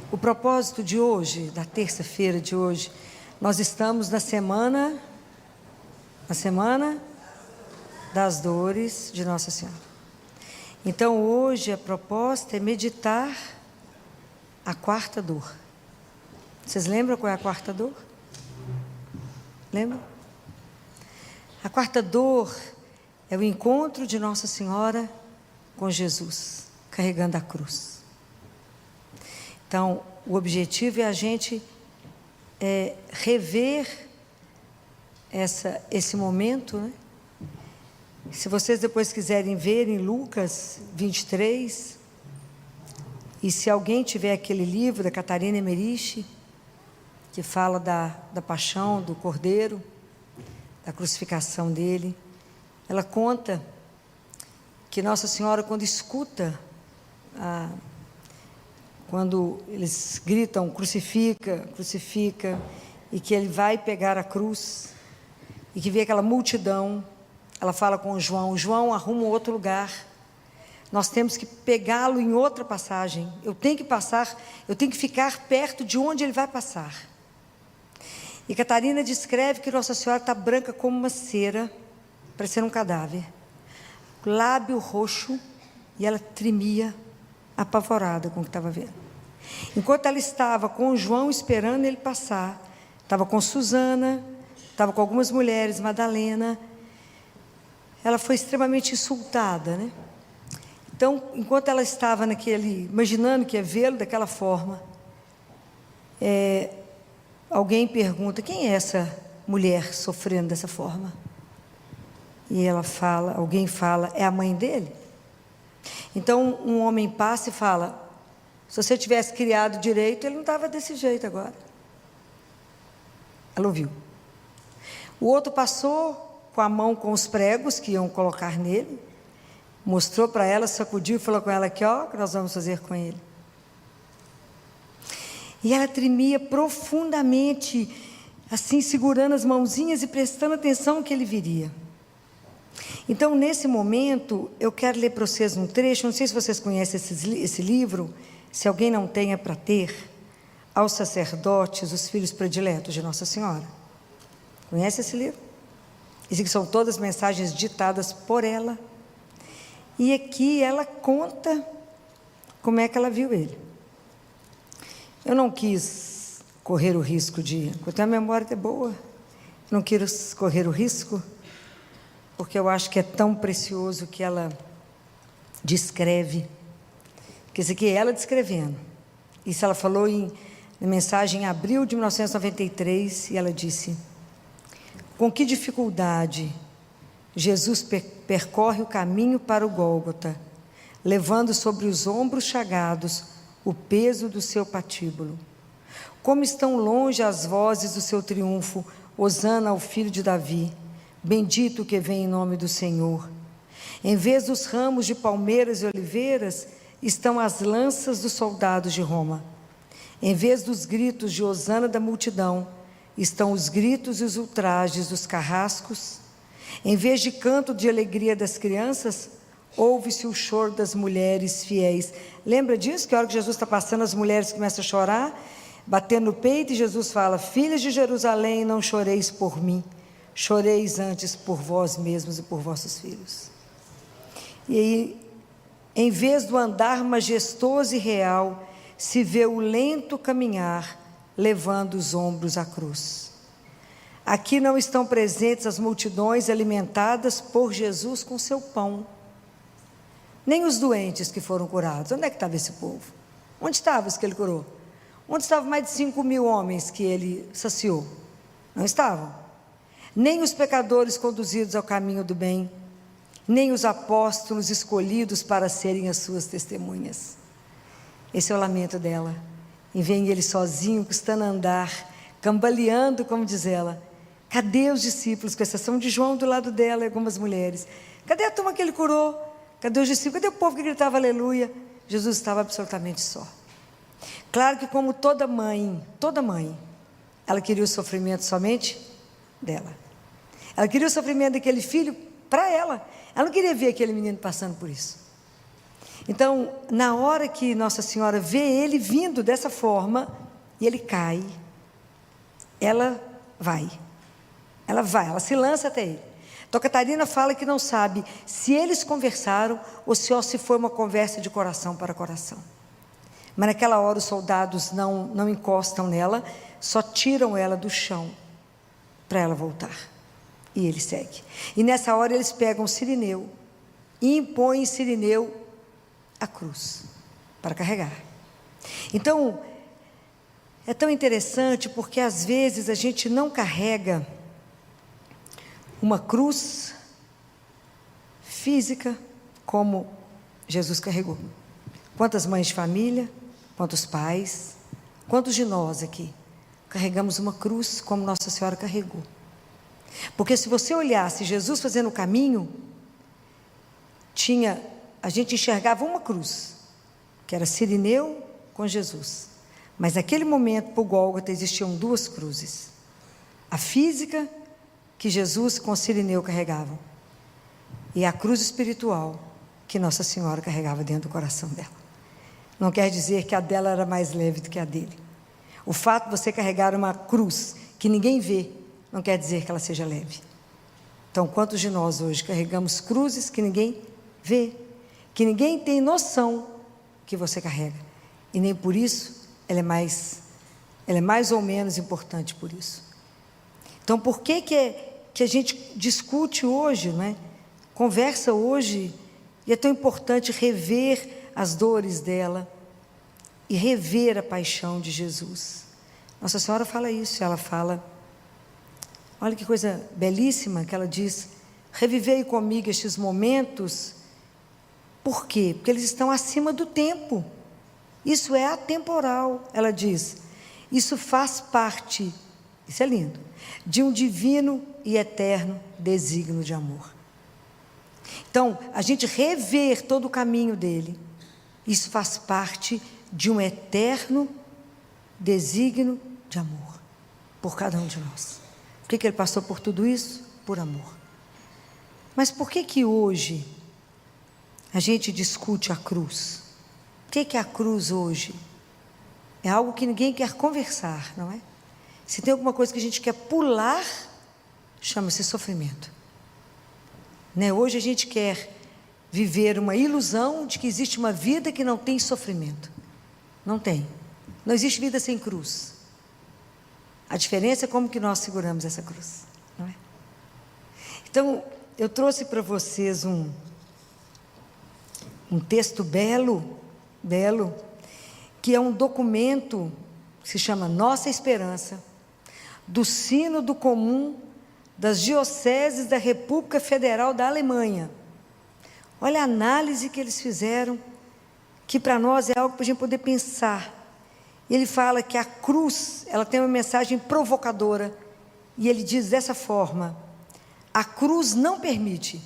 O propósito de hoje, da terça-feira de hoje, nós estamos na semana das dores de Nossa Senhora. Então, hoje a proposta é meditar a quarta dor. Vocês lembram qual é a quarta dor? Lembram? A quarta dor é o encontro de Nossa Senhora com Jesus, carregando a cruz. Então, o objetivo é a gente rever esse momento, né? Se vocês depois quiserem ver em Lucas 23, e se alguém tiver aquele livro da Catarina Emmerich, que fala da paixão do Cordeiro, da crucificação dele, ela conta que Nossa Senhora, quando escuta, quando eles gritam, crucifica, crucifica, e que ele vai pegar a cruz, e que vê aquela multidão, ela fala com o João arruma outro lugar, nós temos que pegá-lo em outra passagem, eu tenho que ficar perto de onde ele vai passar. E Catarina descreve que Nossa Senhora está branca como uma cera, parecendo um cadáver, lábio roxo, e ela tremia, apavorada com o que estava vendo. Enquanto ela estava com o João esperando ele passar, estava com Susana, estava com algumas mulheres, Madalena, ela foi extremamente insultada, né? Então, enquanto ela estava imaginando que ia vê-lo daquela forma, alguém pergunta, quem é essa mulher sofrendo dessa forma? E alguém fala, é a mãe dele? Então, um homem passa e fala, se você tivesse criado direito, ele não estava desse jeito agora. Ela ouviu. O outro passou com a mão com os pregos que iam colocar nele, mostrou para ela, sacudiu e falou com ela aqui, ó, o que nós vamos fazer com ele. E ela tremia profundamente, assim, segurando as mãozinhas e prestando atenção no que ele viria. Então, nesse momento, eu quero ler para vocês um trecho, não sei se vocês conhecem esse livro, se alguém não tem é para ter, Aos Sacerdotes, os Filhos Prediletos de Nossa Senhora. Conhece esse livro? Isso que são todas mensagens ditadas por ela. E aqui ela conta como é que ela viu ele. Eu não quis correr o risco porque a memória é boa, não quis correr o risco, porque eu acho que é tão precioso que ela descreve, que isso aqui é ela descrevendo. Isso ela falou na mensagem em abril de 1993, e ela disse, com que dificuldade Jesus percorre o caminho para o Gólgota, levando sobre os ombros chagados o peso do seu patíbulo. Como estão longe as vozes do seu triunfo, hosana ao filho de Davi, bendito que vem em nome do Senhor. Em vez dos ramos de palmeiras e oliveiras, estão as lanças dos soldados de Roma. Em vez dos gritos de hosana da multidão, estão os gritos e os ultrajes dos carrascos. Em vez de canto de alegria das crianças, ouve-se o choro das mulheres fiéis. Lembra disso? Que a hora que Jesus está passando, as mulheres começam a chorar, batendo no peito, e Jesus fala: filhas de Jerusalém, não choreis por mim, choreis antes por vós mesmos e por vossos filhos. E aí, em vez do andar majestoso e real, se vê o lento caminhar, levando os ombros à cruz. Aqui não estão presentes as multidões alimentadas por Jesus com seu pão, nem os doentes que foram curados. Onde é que estava esse povo? Onde estavam os que ele curou? Onde estavam mais de 5.000 homens que ele saciou? Não estavam. Nem os pecadores conduzidos ao caminho do bem, nem os apóstolos escolhidos para serem as suas testemunhas. Esse é o lamento dela. E vem ele sozinho, custando a andar, cambaleando, como diz ela. Cadê os discípulos, com exceção de João do lado dela e algumas mulheres? Cadê a turma que ele curou? Cadê os discípulos? Cadê o povo que gritava aleluia? Jesus estava absolutamente só. Claro que, como toda mãe, ela queria o sofrimento somente dela. Ela queria o sofrimento daquele filho para ela. Ela não queria ver aquele menino passando por isso. Então, na hora que Nossa Senhora vê ele vindo dessa forma, e ele cai, ela ela se lança até ele. Então, Catarina fala que não sabe se eles conversaram ou se foi uma conversa de coração para coração. Mas naquela hora os soldados não encostam nela, só tiram ela do chão para ela voltar. E ele segue. E nessa hora eles pegam Cirineu e impõem Cirineu a cruz para carregar. Então, é tão interessante porque às vezes a gente não carrega uma cruz física como Jesus carregou. Quantas mães de família, quantos pais, quantos de nós aqui carregamos uma cruz como Nossa Senhora carregou? Porque se você olhasse Jesus fazendo o caminho, a gente enxergava uma cruz, que era Cirineu com Jesus. Mas naquele momento, para o Gólgota, existiam duas cruzes. A física, que Jesus com Cirineu carregavam, e a cruz espiritual, que Nossa Senhora carregava dentro do coração dela. Não quer dizer que a dela era mais leve do que a dele. O fato de você carregar uma cruz que ninguém vê, não quer dizer que ela seja leve. Então, quantos de nós hoje carregamos cruzes que ninguém vê, que ninguém tem noção que você carrega, e nem por isso ela é mais ou menos importante por isso. Então, por que a gente discute hoje, não é? Conversa hoje, e é tão importante rever as dores dela e rever a paixão de Jesus. Nossa Senhora fala isso, ela fala, olha que coisa belíssima que ela diz: revivei comigo estes momentos. Por quê? Porque eles estão acima do tempo. Isso é atemporal, ela diz. Isso faz parte, isso é lindo, de um divino e eterno desígnio de amor. Então, a gente rever todo o caminho dele, isso faz parte de um eterno desígnio de amor por cada um de nós. Por que ele passou por tudo isso? Por amor. Mas por que hoje a gente discute a cruz? O que é a cruz hoje? É algo que ninguém quer conversar, não é? Se tem alguma coisa que a gente quer pular, chama-se sofrimento. Né? Hoje a gente quer viver uma ilusão de que existe uma vida que não tem sofrimento. Não tem. Não existe vida sem cruz. A diferença é como que nós seguramos essa cruz, não é? Então, eu trouxe para vocês um texto belo, que é um documento que se chama Nossa Esperança, do Sínodo Comum das Dioceses da República Federal da Alemanha. Olha a análise que eles fizeram, que para nós é algo para a gente poder pensar. Ele fala que a cruz, ela tem uma mensagem provocadora, e ele diz dessa forma: a cruz não permite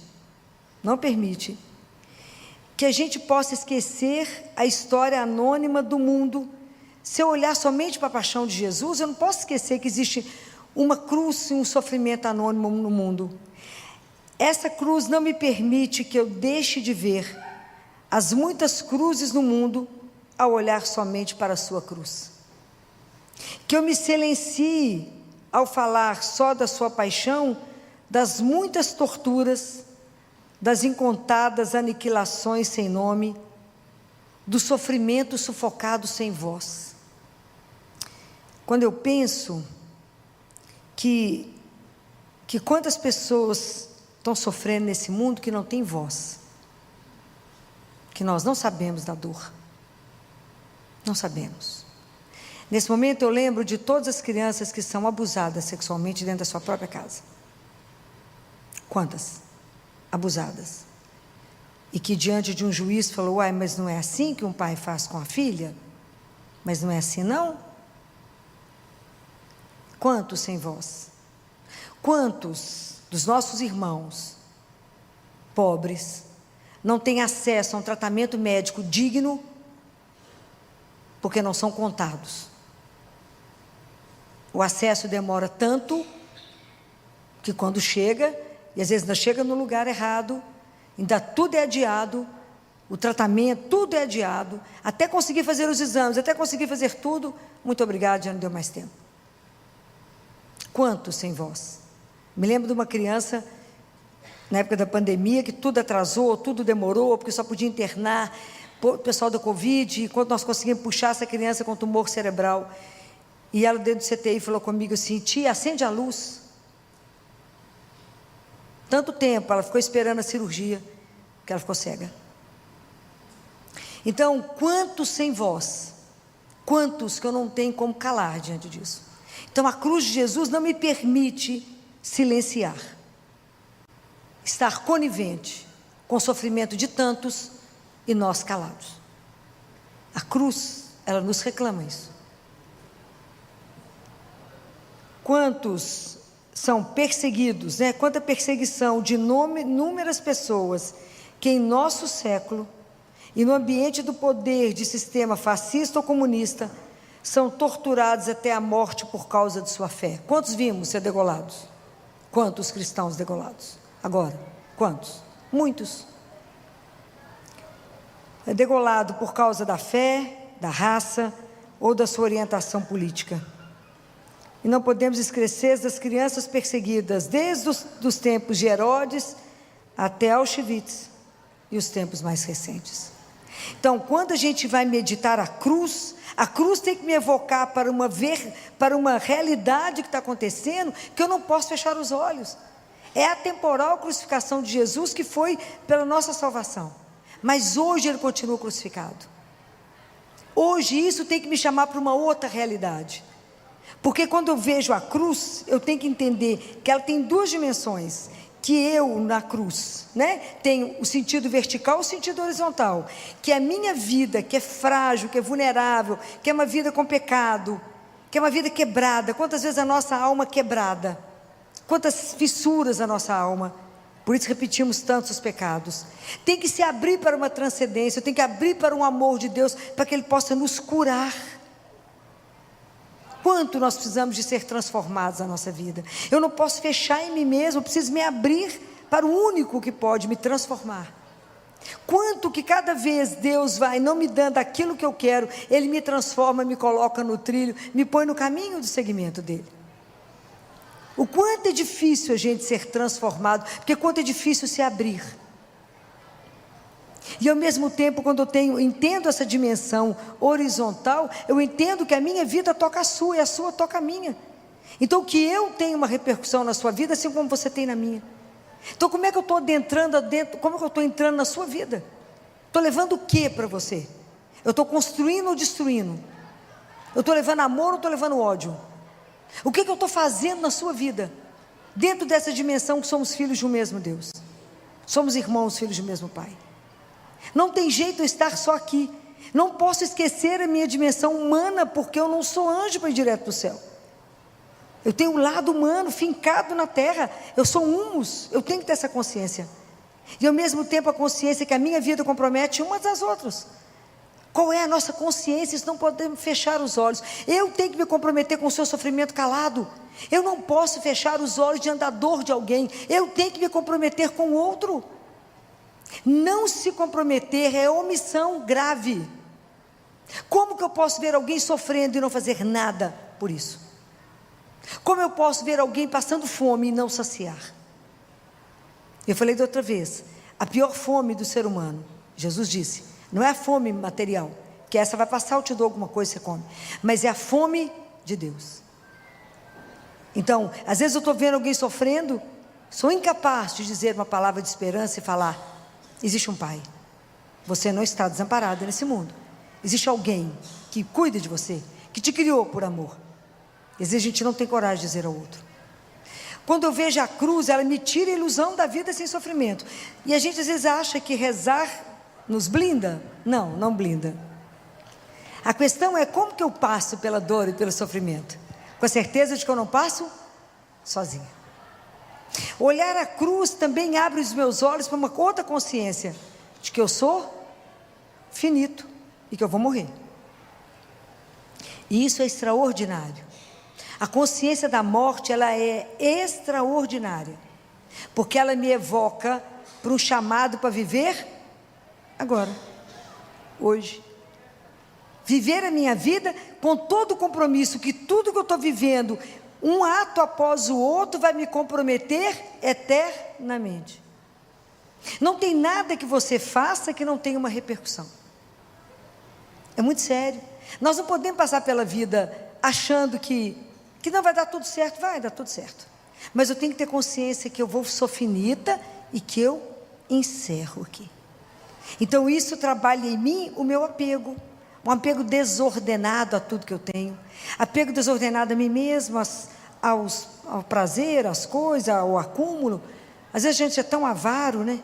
que a gente possa esquecer a história anônima do mundo. Se eu olhar somente para a paixão de Jesus, eu não posso esquecer que existe uma cruz e um sofrimento anônimo no mundo. essa cruz não me permite que eu deixe de ver as muitas cruzes no mundo ao olhar somente para a sua cruz. Que eu me silencie ao falar só da sua paixão, das muitas torturas, das incontadas aniquilações sem nome, do sofrimento sufocado sem voz. Quando eu penso que quantas pessoas estão sofrendo nesse mundo que não tem voz, que nós não sabemos da dor, não sabemos. Nesse momento eu lembro de todas as crianças que são abusadas sexualmente dentro da sua própria casa. Quantas? Abusadas. E que diante de um juiz falou, uai, mas não é assim que um pai faz com a filha? Mas não é assim não? Quantos sem voz? Quantos dos nossos irmãos pobres não têm acesso a um tratamento médico digno porque não são contados? O acesso demora tanto que quando chega, e às vezes ainda chega no lugar errado, ainda tudo é adiado, o tratamento, tudo é adiado, até conseguir fazer os exames, até conseguir fazer tudo, muito obrigado, já não deu mais tempo. Quantos sem voz? Me lembro de uma criança, na época da pandemia, que tudo atrasou, tudo demorou, porque só podia internar o pessoal da Covid, e quando nós conseguimos puxar essa criança com tumor cerebral, e ela dentro do CTI falou comigo assim, tia, acende a luz. Tanto tempo, ela ficou esperando a cirurgia, que ela ficou cega. Então, quantos sem voz? Quantos que eu não tenho como calar diante disso? Então, a cruz de Jesus não me permite silenciar, estar conivente com o sofrimento de tantos e nós calados. A cruz, ela nos reclama isso. Quantos são perseguidos, né? Quanta perseguição de inúmeras pessoas que em nosso século e no ambiente do poder de sistema fascista ou comunista são torturados até a morte por causa de sua fé. Quantos vimos ser degolados? Quantos cristãos degolados? Agora, quantos? Muitos. É degolado por causa da fé, da raça ou da sua orientação política. E não podemos esquecer das crianças perseguidas desde os tempos de Herodes até Auschwitz e os tempos mais recentes. Então, quando a gente vai meditar a cruz tem que me evocar para uma realidade que está acontecendo, que eu não posso fechar os olhos. É a temporal crucificação de Jesus que foi pela nossa salvação. Mas hoje Ele continua crucificado. Hoje isso tem que me chamar para uma outra realidade. Porque quando eu vejo a cruz, eu tenho que entender que ela tem duas dimensões. Que eu, na cruz, né, tenho o sentido vertical e o sentido horizontal. Que a minha vida, que é frágil, que é vulnerável, que é uma vida com pecado, que é uma vida quebrada. Quantas vezes a nossa alma quebrada? Quantas fissuras a nossa alma? Por isso repetimos tantos os pecados. Tem que se abrir para uma transcendência, tem que abrir para um amor de Deus, para que Ele possa nos curar. Quanto nós precisamos de ser transformados na nossa vida. Eu não posso fechar em mim mesmo, eu preciso me abrir para o único que pode me transformar. Quanto que cada vez Deus vai não me dando aquilo que eu quero, Ele me transforma, me coloca no trilho, me põe no caminho do seguimento dEle. O quanto é difícil a gente ser transformado, porque quanto é difícil se abrir. E ao mesmo tempo, quando eu entendo essa dimensão horizontal, eu entendo que a minha vida toca a sua e a sua toca a minha. Então que eu tenho uma repercussão na sua vida, assim como você tem na minha. Então como é que eu estou como é que eu estou entrando na sua vida? Estou levando o que para você? Eu estou construindo ou destruindo? Eu estou levando amor ou estou levando ódio? O que eu estou fazendo na sua vida? Dentro dessa dimensão que somos filhos de um mesmo Deus. Somos irmãos, filhos do mesmo Pai. Não tem jeito eu estar só aqui. Não posso esquecer a minha dimensão humana, porque eu não sou anjo para ir direto para o céu. Eu tenho um lado humano fincado na terra. Eu sou humus, eu tenho que ter essa consciência. E ao mesmo tempo a consciência que a minha vida compromete umas das outras. Qual é a nossa consciência? Isso não podemos fechar os olhos. Eu tenho que me comprometer com o seu sofrimento calado. Eu não posso fechar os olhos diante da dor de alguém. Eu tenho que me comprometer com o outro. Não se comprometer é omissão grave. Como que eu posso ver alguém sofrendo e não fazer nada por isso? Como eu posso ver alguém passando fome e não saciar? Eu falei da outra vez, a pior fome do ser humano, Jesus disse, não é a fome material, que essa vai passar, eu te dou alguma coisa e você come, mas é a fome de Deus. Então, às vezes eu estou vendo alguém sofrendo, sou incapaz de dizer uma palavra de esperança e falar, existe um pai, você não está desamparado nesse mundo, existe alguém que cuida de você, que te criou por amor. Às vezes a gente não tem coragem de dizer ao outro. Quando eu vejo a cruz, ela me tira a ilusão da vida sem sofrimento, e a gente às vezes acha que rezar nos blinda. Não, não blinda. A questão é como que eu passo pela dor e pelo sofrimento, com a certeza de que eu não passo sozinha. Olhar a cruz também abre os meus olhos para uma outra consciência, de que eu sou finito e que eu vou morrer. E isso é extraordinário. A consciência da morte, ela é extraordinária, porque ela me evoca para um chamado para viver agora, hoje. Viver a minha vida com todo o compromisso, que tudo que eu estou vivendo, um ato após o outro, vai me comprometer eternamente. Não tem nada que você faça que não tenha uma repercussão. É muito sério. Nós não podemos passar pela vida achando que não vai dar tudo certo. Vai dar tudo certo, mas eu tenho que ter consciência que eu sou finita e que eu encerro aqui. Então isso trabalha em mim o meu apego, um apego desordenado a tudo que eu tenho, apego desordenado a mim mesmo, ao prazer, às coisas, ao acúmulo. Às vezes a gente é tão avaro, né?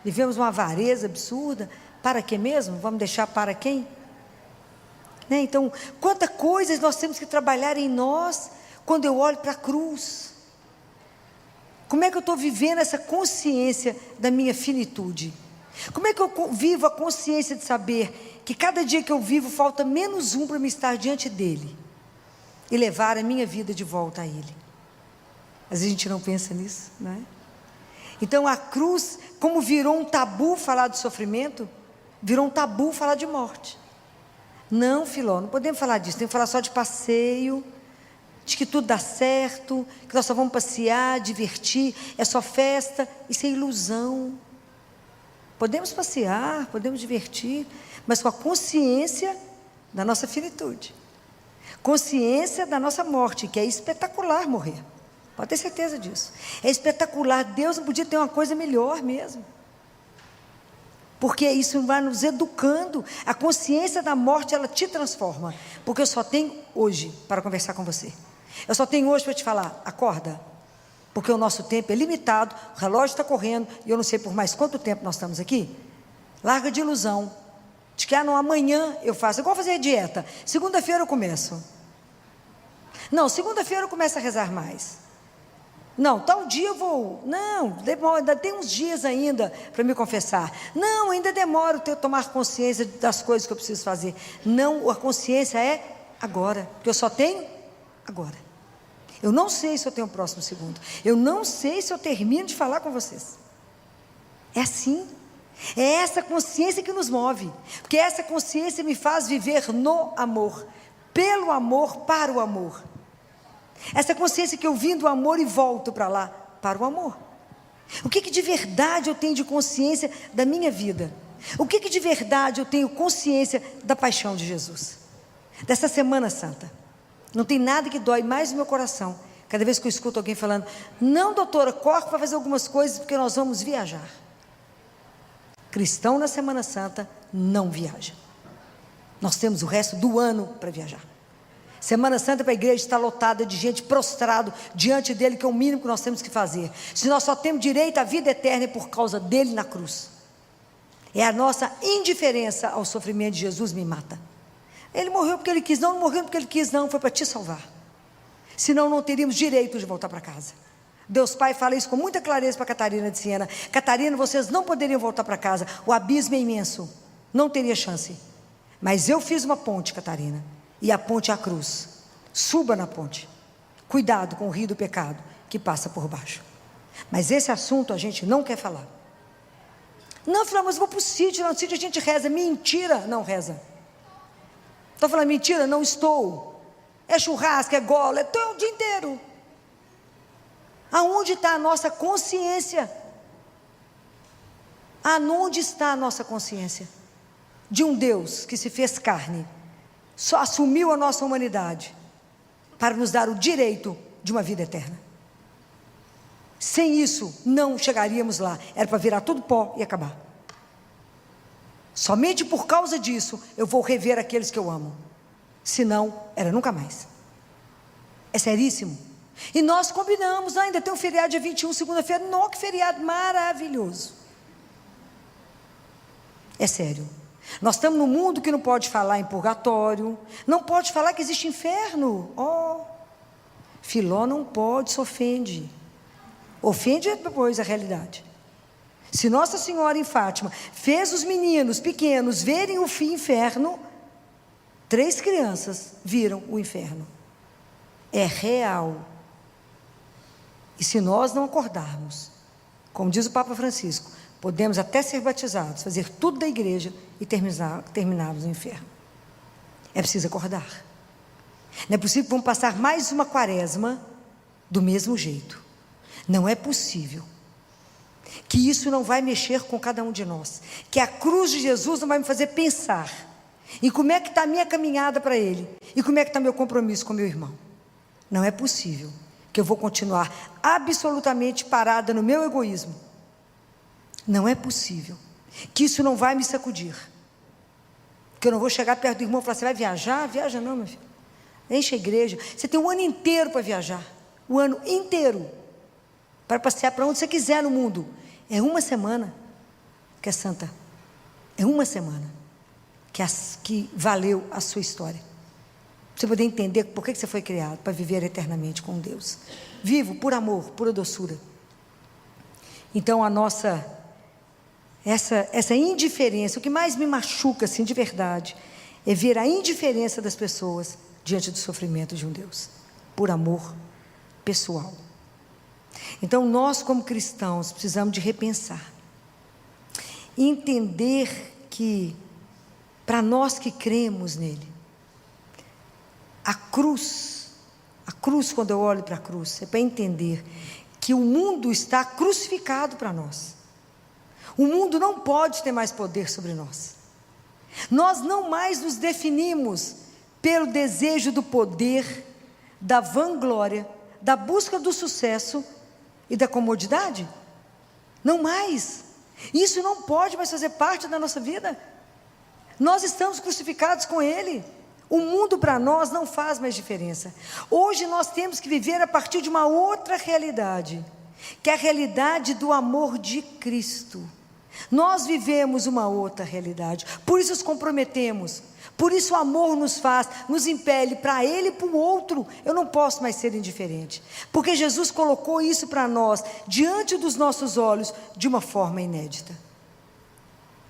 Vivemos uma avareza absurda. Para quê mesmo? Vamos deixar para quem? Né? Então, quantas coisas nós temos que trabalhar em nós, quando eu olho para a cruz. Como é que eu estou vivendo essa consciência da minha finitude? Como é que eu vivo a consciência de saber que cada dia que eu vivo falta menos um para me estar diante dele e levar a minha vida de volta a ele? Às vezes a gente não pensa nisso, não é? Então a cruz, como virou um tabu falar de sofrimento, virou um tabu falar de morte. Não, Filó, não podemos falar disso, tem que falar só de passeio, de que tudo dá certo, que nós só vamos passear, divertir, é só festa. Isso é ilusão. Podemos passear, podemos divertir, mas com a consciência da nossa finitude, consciência da nossa morte, que é espetacular morrer, pode ter certeza disso, é espetacular. Deus não podia ter uma coisa melhor mesmo, porque isso vai nos educando. A consciência da morte, ela te transforma, porque eu só tenho hoje para conversar com você, eu só tenho hoje para te falar, acorda, porque o nosso tempo é limitado, o relógio está correndo, e eu não sei por mais quanto tempo nós estamos aqui. Larga de ilusão, de que não, amanhã eu faço, igual fazer dieta, segunda-feira eu começo, não, segunda-feira eu começo a rezar mais, não, tal dia eu vou, não, demora, ainda tem uns dias ainda para me confessar, não, ainda demora eu tomar consciência das coisas que eu preciso fazer. Não, a consciência é agora, porque eu só tenho agora. Eu não sei se eu tenho o próximo segundo, eu não sei se eu termino de falar com vocês. É assim, é essa consciência que nos move, porque essa consciência me faz viver no amor, pelo amor, para o amor. Essa consciência que eu vim do amor e volto para lá, para o amor. O que de verdade eu tenho de consciência da minha vida? O que de verdade eu tenho consciência da paixão de Jesus? Dessa Semana Santa. Não tem nada que dói mais no meu coração, cada vez que eu escuto alguém falando, não, doutora, corre para fazer algumas coisas, porque nós vamos viajar. Cristão na Semana Santa não viaja. Nós temos o resto do ano para viajar. Semana Santa para a igreja está lotada de gente prostrado diante dele, que é o mínimo que nós temos que fazer. Se nós só temos direito à vida eterna é por causa dele na cruz. É a nossa indiferença ao sofrimento de Jesus me mata. Ele morreu porque ele quis, não morreu porque ele quis, não, foi para te salvar. Senão não teríamos direito de voltar para casa. Deus Pai fala isso com muita clareza para Catarina de Siena. Catarina, vocês não poderiam voltar para casa, o abismo é imenso, não teria chance. Mas eu fiz uma ponte, Catarina, e a ponte é a cruz. Suba na ponte. Cuidado com o rio do pecado que passa por baixo. Mas esse assunto a gente não quer falar. Não, filha, mas vou para o sítio, lá no sítio a gente reza. Mentira, não reza. Estou falando mentira? Não estou. É churrasco, é gola, é o dia inteiro. Aonde está a nossa consciência? Aonde está a nossa consciência? De um Deus que se fez carne, só assumiu a nossa humanidade, para nos dar o direito de uma vida eterna. Sem isso, não chegaríamos lá. Era para virar tudo pó e acabar. Somente por causa disso, eu vou rever aqueles que eu amo. Senão, era nunca mais. É seríssimo. E nós combinamos, ainda tem um feriado dia 21, segunda-feira. Não, que feriado maravilhoso. É sério. Nós estamos num mundo que não pode falar em purgatório, não pode falar que existe inferno. Filó não pode, se ofende. Ofende depois a realidade. Se Nossa Senhora em Fátima fez os meninos pequenos verem o inferno, 3 crianças viram o inferno. É real. E se nós não acordarmos, como diz o Papa Francisco, podemos até ser batizados, fazer tudo da igreja e terminarmos no inferno. É preciso acordar. Não é possível que vamos passar mais uma quaresma do mesmo jeito. Não é possível. Que isso não vai mexer com cada um de nós. Que a cruz de Jesus não vai me fazer pensar em como é que está a minha caminhada para Ele e como é que está meu compromisso com meu irmão. Não é possível que eu vou continuar absolutamente parada no meu egoísmo. Não é possível que isso não vai me sacudir. Que eu não vou chegar perto do irmão e falar: você vai viajar? Viaja não, meu filho. Enche a igreja. Você tem um ano inteiro para viajar. O ano inteiro. Para passear para onde você quiser no mundo. É uma semana que é santa. É uma semana que valeu a sua história. Para você poder entender por que você foi criado. Para viver eternamente com Deus. Vivo por amor, pura doçura. Então a nossa... Essa indiferença, o que mais me machuca, assim, de verdade, é ver a indiferença das pessoas diante do sofrimento de um Deus, por amor pessoal. Então, nós como cristãos precisamos de repensar, entender que, para nós que cremos nele, a cruz, quando eu olho para a cruz, é para entender que o mundo está crucificado para nós. O mundo não pode ter mais poder sobre nós. Nós não mais nos definimos pelo desejo do poder, da vanglória, da busca do sucesso e da comodidade. Não mais. Isso não pode mais fazer parte da nossa vida. Nós estamos crucificados com Ele. O mundo para nós não faz mais diferença. Hoje nós temos que viver a partir de uma outra realidade, que é a realidade do amor de Cristo. Nós vivemos uma outra realidade, por isso nos comprometemos, por isso o amor nos impele para Ele e para o outro. Eu não posso mais ser indiferente, porque Jesus colocou isso para nós, diante dos nossos olhos, de uma forma inédita.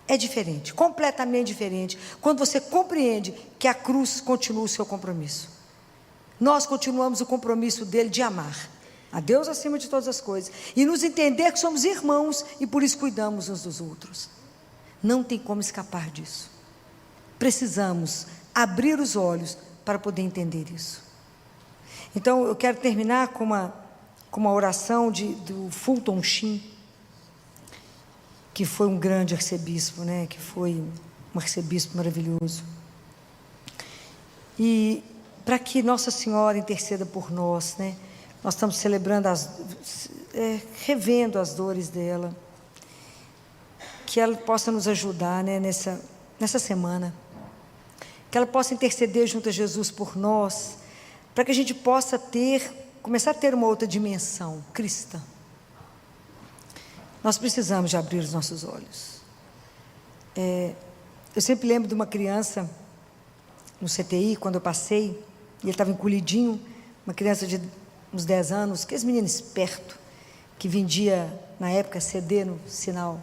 É diferente, completamente diferente, quando você compreende que a cruz continua o seu compromisso. Nós continuamos o compromisso dele de amar a Deus acima de todas as coisas, e nos entender que somos irmãos, e por isso cuidamos uns dos outros. Não tem como escapar disso. Precisamos abrir os olhos para poder entender isso. Então eu quero terminar com uma oração do Fulton Sheen, que foi um grande arcebispo, né? Que foi um arcebispo maravilhoso. E para que Nossa Senhora interceda por nós, né? Nós estamos celebrando, revendo as dores dela, que ela possa nos ajudar, né, nessa semana, que ela possa interceder junto a Jesus por nós, para que a gente possa começar a ter uma outra dimensão cristã. Nós precisamos de abrir os nossos olhos. Eu sempre lembro de uma criança no CTI, quando eu passei, e ele estava encolhidinho, uma criança de uns 10 anos, aqueles meninos espertos, que vendia, na época, CD no sinal,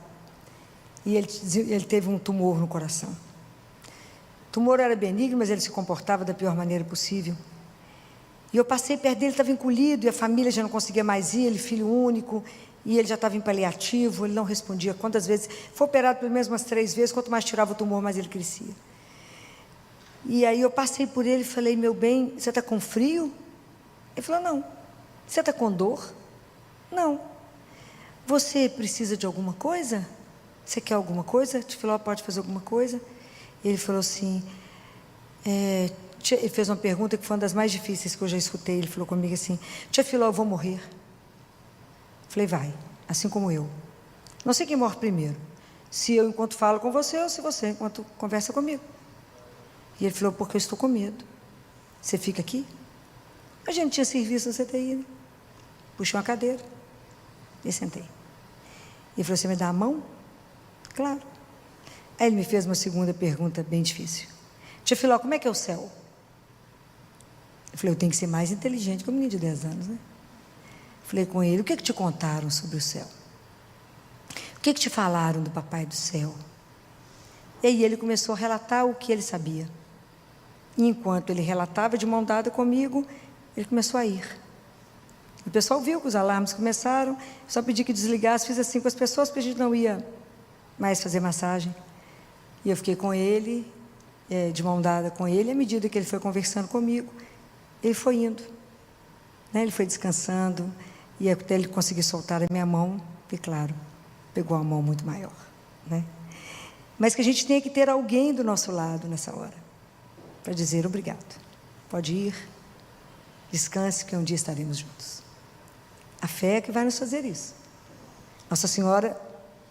e ele teve um tumor no coração. tumor era benigno, mas ele se comportava da pior maneira possível. E eu passei perto dele, estava encolhido, e a família já não conseguia mais ir, ele filho único, e ele já estava em paliativo, ele não respondia. Quantas vezes? Foi operado pelo menos umas 3 vezes, quanto mais tirava o tumor, mais ele crescia. E aí eu passei por ele e falei, meu bem, você está com frio? Ele falou, não. Você está com dor? Não. Você precisa de alguma coisa? Você quer alguma coisa? Tefiló pode fazer alguma coisa? Ele falou assim, ele fez uma pergunta que foi uma das mais difíceis que eu já escutei. Ele falou comigo assim, tia Filó, eu vou morrer. Falei, vai, assim como eu. Não sei quem morre primeiro, se eu enquanto falo com você ou se você enquanto conversa comigo. E ele falou, porque eu estou com medo. Você fica aqui? A gente tinha serviço no CTI, né? Puxei uma cadeira e sentei. Ele falou, você me dá a mão? Claro. Aí ele me fez uma segunda pergunta bem difícil. Tia Filó, como é que é o céu? Eu falei, eu tenho que ser mais inteligente que um menino de 10 anos, né? Falei com ele, o que te contaram sobre o céu? O que te falaram do papai do céu? E aí ele começou a relatar o que ele sabia. E enquanto ele relatava de mão dada comigo, ele começou a ir. O pessoal viu que os alarmes começaram, só pedi que desligasse, fiz assim com as pessoas, porque a gente não ia mais fazer massagem. E eu fiquei com ele, de mão dada com ele, e à medida que ele foi conversando comigo, ele foi indo. Né? Ele foi descansando, e até ele conseguir soltar a minha mão, e claro, pegou a mão muito maior. Né? Mas que a gente tenha que ter alguém do nosso lado nessa hora, para dizer obrigado. Pode ir, descanse, que um dia estaremos juntos. A fé é que vai nos fazer isso. Nossa Senhora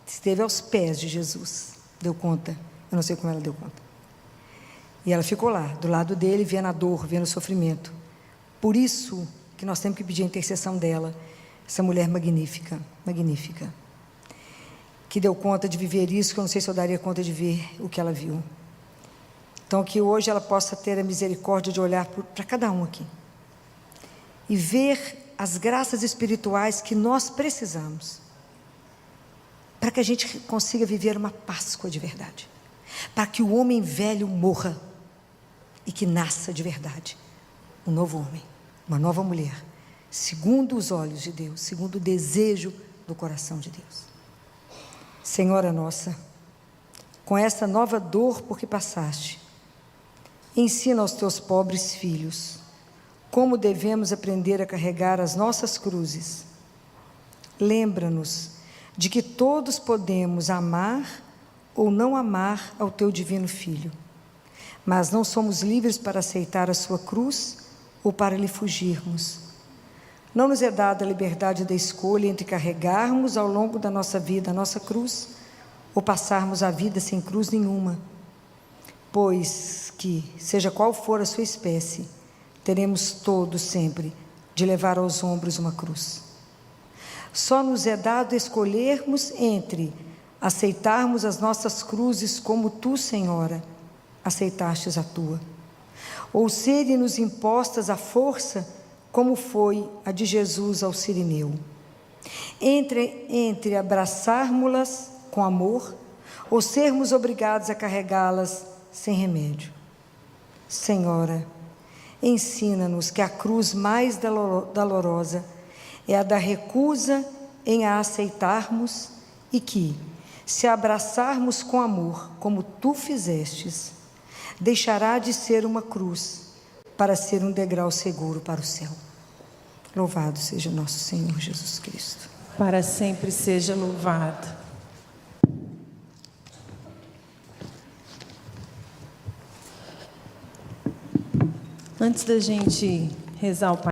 esteve aos pés de Jesus, deu conta, eu não sei como ela deu conta. E ela ficou lá, do lado dele, vendo a dor, vendo o sofrimento. Por isso que nós temos que pedir a intercessão dela, essa mulher magnífica, magnífica, que deu conta de viver isso, que eu não sei se eu daria conta de ver o que ela viu. Então, que hoje ela possa ter a misericórdia de olhar para cada um aqui e ver as graças espirituais que nós precisamos para que a gente consiga viver uma Páscoa de verdade, para que o homem velho morra e que nasça de verdade um novo homem, uma nova mulher, segundo os olhos de Deus, segundo o desejo do coração de Deus. Senhora nossa, com essa nova dor por que passaste, ensina aos teus pobres filhos como devemos aprender a carregar as nossas cruzes. Lembra-nos de que todos podemos amar ou não amar ao teu divino Filho, mas não somos livres para aceitar a sua cruz ou para lhe fugirmos. Não nos é dada a liberdade da escolha entre carregarmos ao longo da nossa vida a nossa cruz ou passarmos a vida sem cruz nenhuma, pois que, seja qual for a sua espécie, teremos todos sempre de levar aos ombros uma cruz. Só nos é dado escolhermos entre aceitarmos as nossas cruzes como tu, Senhora, aceitastes a tua, ou serem-nos impostas à força, como foi a de Jesus ao Cirineu. Entre abraçarmos-las com amor, ou sermos obrigados a carregá-las sem remédio. Senhora, ensina-nos que a cruz mais dolorosa é a da recusa em a aceitarmos e que, se abraçarmos com amor, como tu fizestes, deixará de ser uma cruz para ser um degrau seguro para o céu. Louvado seja nosso Senhor Jesus Cristo. Para sempre seja louvado. Antes da gente rezar o Pai